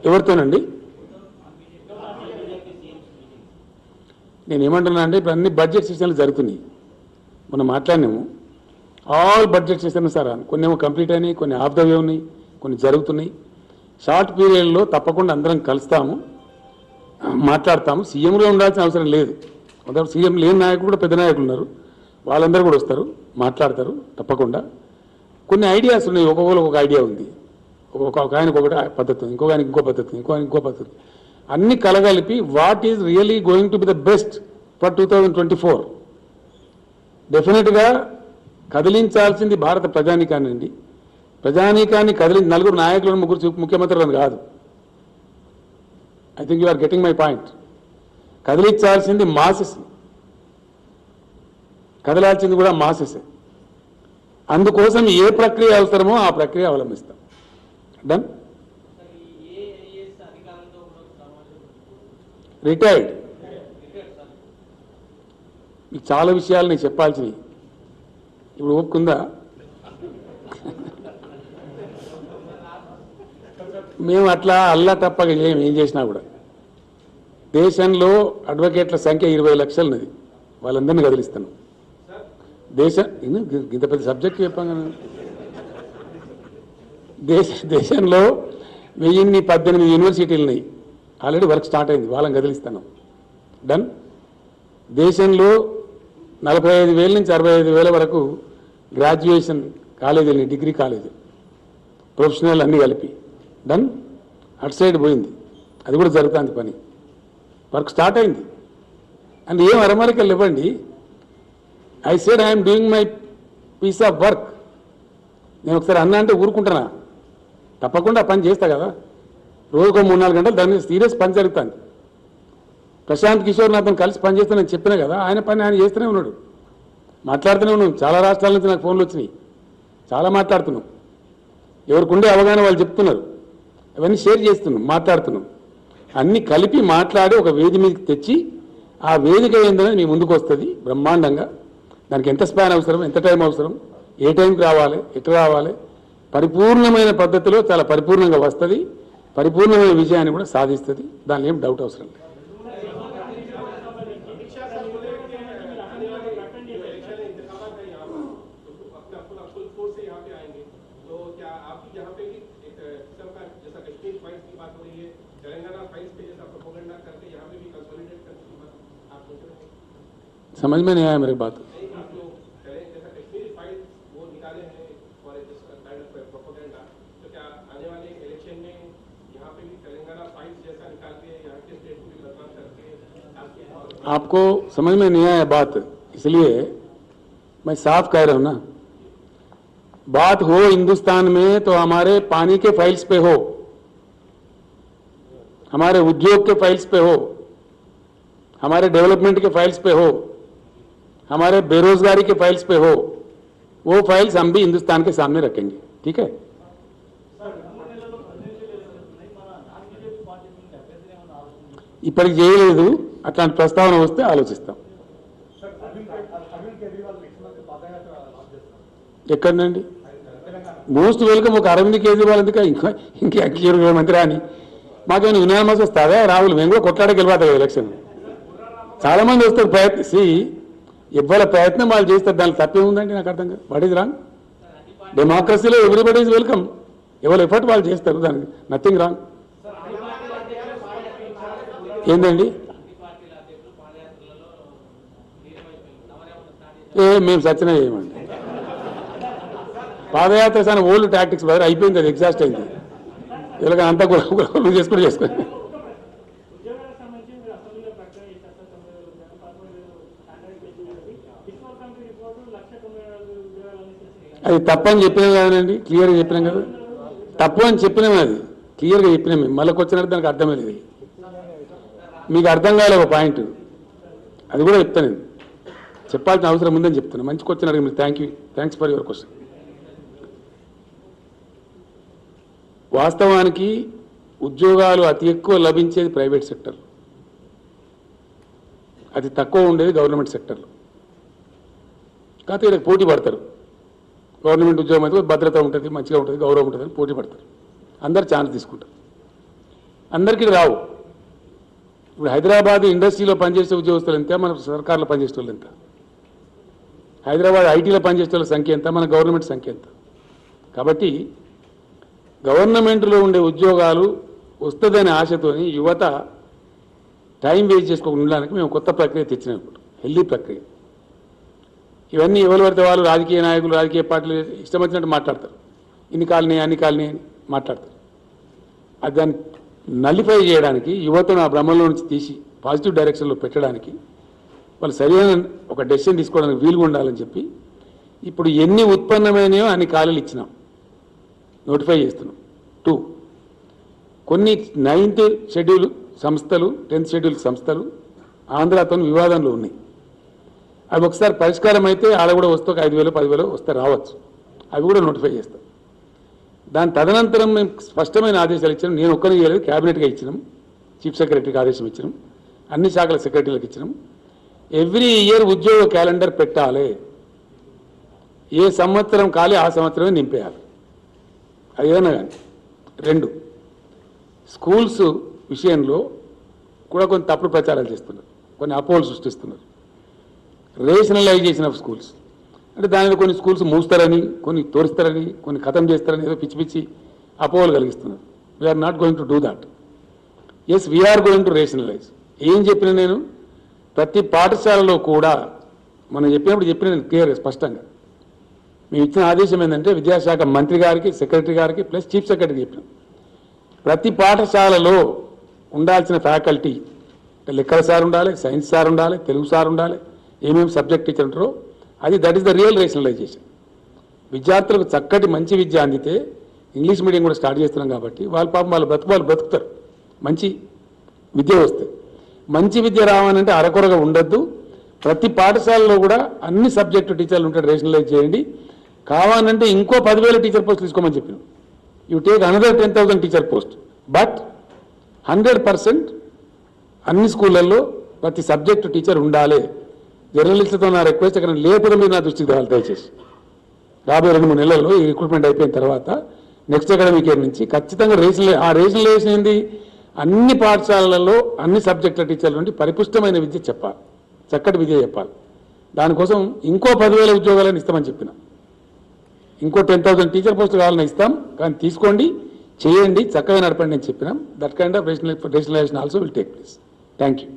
ఎవరితోనండి? నేను ఏమంటున్నా అంటే ఇప్పుడు అన్ని budget సెషన్లు జరుగుతున్నాయి. మనం మాట్లాడినాము, ఆల్ బడ్జెట్ సెషన్స్ సార్. కొన్ని ఏమో కంప్లీట్ అయినాయి, కొన్ని ఆఫ్ ద వే ఉన్నాయి, కొన్ని జరుగుతున్నాయి. షార్ట్ పీరియడ్లో తప్పకుండా అందరం కలుస్తాము, మాట్లాడతాము. సీఎంలో ఉండాల్సిన అవసరం లేదు. కొంతవరకు సీఎం లేని నాయకులు కూడా పెద్ద నాయకులు ఉన్నారు, వాళ్ళందరూ కూడా వస్తారు, మాట్లాడతారు తప్పకుండా. కొన్ని ఐడియాస్ ఉన్నాయి, ఒక్కొక్కరికి ఒక ఐడియా ఉంది. ఒక ఆయనకు ఒకటి పద్ధతి ఉంది, ఇంకొక ఆయనకి ఇంకో పద్ధతి, ఇంకో ఆయనకి ఇంకో పద్ధతి. అన్ని కలగలిపి what is really going to be the best for 2024. డెఫినెట్గా కదిలించాల్సింది భారత ప్రజానీకాన్ని అండి. ప్రజానీకాన్ని కదిలించి నలుగురు నాయకులను, ముగ్గురు ముఖ్యమంత్రులను కాదు. I think you are getting my point. కదిలించాల్సింది మాసెస్, కదలాల్సింది కూడా మాసెస్. అందుకోసం ఏ ప్రక్రియ అవసరమో ఆ ప్రక్రియ అవలంబిస్తాం. డన్. రిటైర్డ్. మీకు చాలా విషయాలు నేను చెప్పాల్సినవి ఇప్పుడు ఒప్పుకుందా? మేము అట్లా అల్లా తప్పగా ఏం చేసినా కూడా దేశంలో అడ్వకేట్ల సంఖ్య 20 లక్షలు ఉన్నది. వాళ్ళందరినీ కదిలిస్తాను. ఇంత పెద్ద సబ్జెక్ట్ చెప్పాను. దేశంలో 1018 యూనివర్సిటీలు ఉన్నాయి. ఆల్రెడీ వర్క్ స్టార్ట్ అయింది. వాళ్ళని కదిలిస్తాను. డన్. దేశంలో 45,000 నుంచి 65,000 వరకు గ్రాడ్యుయేషన్ కాలేజీలు, డిగ్రీ కాలేజీలు, ప్రొఫెషనల్ అన్నీ కలిపి. డన్. అటు సైడ్ పోయింది. అది కూడా జరుగుతుంది. పని వర్క్ స్టార్ట్ అయింది. అండ్ ఏం అరమరికలు ఇవ్వండి. I said I'm doing my piece of work. నేను ఒకసారి అన్నా అంటే ఊరుకుంటున్నా? తప్పకుండా పని చేస్తా కదా. రోజుకో 3-4 గంటలు దాని మీద సీరియస్ పని జరుగుతుంది. ప్రశాంత్ కిషోర్ నాతో కలిసి పని చేస్తానని చెప్పినా కదా. ఆయన పని ఆయన చేస్తూనే ఉన్నాడు. మాట్లాడుతూనే ఉన్నాం. చాలా రాష్ట్రాల నుంచి నాకు ఫోన్లు వచ్చినాయి. చాలా మాట్లాడుతున్నాం. ఎవరికి ఉండే అవగాహన వాళ్ళు చెప్తున్నారు. అవన్నీ షేర్ చేస్తున్నాం, మాట్లాడుతున్నాం. అన్నీ కలిపి మాట్లాడి ఒక వేదిక మీదకి తెచ్చి ఆ వేదిక ఏంటనేది మీ ముందుకు వస్తుంది బ్రహ్మాండంగా. దానికి ఎంత స్పాన్ అవసరం, ఎంత టైం అవసరం, ఏ టైంకి రావాలి, ఎట్లా రావాలి, పరిపూర్ణమైన పద్ధతిలో చాలా పరిపూర్ణంగా వస్తుంది. పరిపూర్ణమైన విజయాన్ని కూడా సాధిస్తుంది. దానిలో ఏం డౌట్ అవసరం లేదు. समझ में नहीं आया मेरी बात. आपको समझ में नहीं आया बात, इसलिए मैं साफ कह रहा हूं ना. बात हो हिंदुस्तान में तो हमारे पानी के फाइल्स पे हो, हमारे उद्योग के फाइल्स पे हो, हमारे डेवलपमेंट के फाइल्स पे हो, हमारे बेरोजगारी के फाइल्स पे हो. वो फाइल्स हम भी हिंदुस्तान के सामने रखेंगे. ठीक है. ఇప్పటికి చేయలేదు. అట్లాంటి ప్రస్తావన వస్తే ఆలోచిస్తాం. ఎక్కడండి? Most welcome. ఒక అరవింద్ కేజ్రీవాల్ ఎందుక ఇంకా కేంద్ర మంత్రి అని మాకేమైనా యునానిమస్ వస్తుందా? రాహుల్ మేము కూడా కొట్లాడకి వెళ్ళిపోతాం ఎలక్షన్. చాలా మంది వస్తారు ప్రయత్నించి. ఎవరి ప్రయత్నం వాళ్ళు చేస్తారు. దానికి తప్పేముందండి? నాకు అర్థం కాదు. What is wrong? డెమోక్రసీలో ఎవ్రీబడి ఈజ్ వెల్కమ్. ఎవరి ఎఫర్ట్ వాళ్ళు చేస్తారు. దానికి నథింగ్ రాంగ్. ఏందండి? మేము సత్యనే చేయమండి. పాదయాత్ర చాలా ఓల్డ్ టాక్టిక్స్ బదులు అయిపోయింది. అది ఎగ్జాస్ట్ అయింది. ఇలాగ అంతా కూడా చేసుకోండి. అది తప్పని చెప్పినాం కదండి. క్లియర్గా చెప్పినాం కదా. తప్పు అని చెప్పినామే. అది క్లియర్గా చెప్పినాం. మేము మళ్ళీ వచ్చినట్టు దానికి అర్థమే లేదు. మీకు అర్థం కాలే ఒక పాయింట్. అది కూడా చెప్తాను. నేను చెప్పాల్సిన అవసరం ఉందని చెప్తున్నా. మంచి క్వశ్చన్ అడిగి మీరు థ్యాంక్స్ ఫర్ యువర్ క్వశ్చన్. వాస్తవానికి ఉద్యోగాలు అతి ఎక్కువ లభించేది ప్రైవేట్ సెక్టర్, అతి తక్కువ ఉండేది గవర్నమెంట్ సెక్టర్లో. కాకపోతే వీళ్ళకి పోటీ పడతారు. గవర్నమెంట్ ఉద్యోగం అయితే భద్రత ఉంటుంది, మంచిగా ఉంటుంది, గౌరవం ఉంటుంది అని పోటీ పడతారు. అందరు ఛాన్స్ తీసుకుంటారు. అందరికీ రావు. ఇప్పుడు హైదరాబాద్ ఇండస్ట్రీలో పనిచేసే ఉద్యోగస్తులు ఎంత, మన సర్కార్లో పనిచేసే వాళ్ళు ఎంత, హైదరాబాద్ ఐటీలో పనిచేసే వాళ్ళ సంఖ్య ఎంత, మన గవర్నమెంట్ సంఖ్య ఎంత. కాబట్టి గవర్నమెంట్లో ఉండే ఉద్యోగాలు వస్తుందనే ఆశతోని యువత టైం వేస్ట్ చేసుకోకుండా ఉండడానికి మేము కొత్త ప్రక్రియ తెచ్చినాం. ఇప్పుడు హెల్దీ ప్రక్రియ. ఇవన్నీ ఎవరు పడితే వాళ్ళు రాజకీయ నాయకులు, రాజకీయ పార్టీలు ఇష్టం వచ్చినట్టు మాట్లాడతారు. ఇన్ని కాలనీ అన్ని కాలనీ అని మాట్లాడతారు. అది దాన్ని నలిఫై చేయడానికి, యువతను ఆ భ్రమంలో నుంచి తీసి పాజిటివ్ డైరెక్షన్లో పెట్టడానికి, వాళ్ళు సరైన ఒక డెసిషన్ తీసుకోవడానికి వీలుగా ఉండాలని చెప్పి ఇప్పుడు ఎన్ని ఉత్పన్నమైనాయో అన్ని ఖాళీలు ఇచ్చినాం, నోటిఫై చేస్తున్నాం. 2, కొన్ని 9th షెడ్యూల్ సంస్థలు, 10th షెడ్యూల్ సంస్థలు ఆంధ్రాతో వివాదంలో ఉన్నాయి. అవి ఒకసారి పరిష్కారం అయితే ఆడ కూడా వస్తే ఒక 5,000 10,000 వస్తే రావచ్చు. అవి కూడా నోటిఫై చేస్తాం. దాని తదనంతరం మేము స్పష్టమైన ఆదేశాలు ఇచ్చినాం. నేను ఒక్కరిని చేయలేదు, క్యాబినెట్గా ఇచ్చినాం, చీఫ్ సెక్రటరీకి ఆదేశం ఇచ్చినాం, అన్ని శాఖల సెక్రటరీలకు ఇచ్చినాం. ఎవ్రీ ఇయర్ ఉద్యోగ క్యాలెండర్ పెట్టాలి, ఏ సంవత్సరం కాలే ఆ సంవత్సరమే నింపేయాలి. అదేనా కానీ. 2, స్కూల్స్ విషయంలో కూడా కొన్ని తప్పుడు ప్రచారాలు చేస్తున్నారు, కొన్ని అపోహలు సృష్టిస్తున్నారు. రేషనలైజేషన్ ఆఫ్ స్కూల్స్ అంటే దానిలో కొన్ని స్కూల్స్ మూస్తారని, కొన్ని తోరిస్తారని, కొన్ని ఖతం చేస్తారని ఏదో పిచ్చి పిచ్చి అపోహలు కలిగిస్తున్నారు. We are not going to do that. Yes, we are going to rationalise. ఏం చెప్పిన నేను ప్రతి పాఠశాలలో కూడా మనం చెప్పిన నేను క్లియర్ స్పష్టంగా మేము ఇచ్చిన ఆదేశం ఏంటంటే విద్యాశాఖ మంత్రి గారికి, సెక్రటరీ గారికి ప్లస్ చీఫ్ సెక్రటరీకి చెప్పినాం. ప్రతి పాఠశాలలో ఉండాల్సిన ఫ్యాకల్టీ లెక్కల సార్ ఉండాలి, సైన్స్ సార్ ఉండాలి, తెలుగు సార్ ఉండాలి, ఏమేమి సబ్జెక్ట్ టీచర్ ఉంటారో అది that is the real rationalisation. విద్యార్థులకు చక్కటి మంచి విద్య అందితే ఇంగ్లీష్ మీడియం కూడా స్టార్ట్ చేస్తున్నాం కాబట్టి వాళ్ళ పాపం వాళ్ళు బ్రతుకుతారు. మంచి విద్య వస్తే మంచి విద్య రావాలంటే అరకొరగా ఉండద్దు. ప్రతి పాఠశాలలో కూడా అన్ని సబ్జెక్టు టీచర్లు ఉంటాడు, రేషనలైజ్ చేయండి. కావాలంటే ఇంకో 10,000 టీచర్ పోస్టులు తీసుకోమని చెప్పినాం. You take another 10,000 teacher post, but 100% అన్ని స్కూళ్ళల్లో ప్రతి సబ్జెక్టు టీచర్ ఉండాలి. జర్నలిస్టులతో నా రిక్వెస్ట్ అక్కడ లేకపోతే మీరు నా దృష్టికి రావాలి దయచేసి. రాబోయే 2-3 నెలల్లో ఈ రిక్రూట్మెంట్ అయిపోయిన తర్వాత నెక్స్ట్ అకాడమిక్ ఇయర్ నుంచి ఖచ్చితంగా రేషనలైజేషన్ ఏంది, అన్ని పాఠశాలలలో అన్ని సబ్జెక్టుల టీచర్ల నుండి పరిపుష్టమైన విద్య చెప్పాలి, చక్కటి విద్య చెప్పాలి. దానికోసం ఇంకో 10,000 ఉద్యోగాలను ఇస్తామని చెప్పిన, ఇంకో 10,000 టీచర్ పోస్టులు కావాలని ఇస్తాం. కానీ తీసుకోండి, చేయండి, చక్కగా నడపండి అని చెప్పినాం. That kind of rationalisation also will take place. Thank you.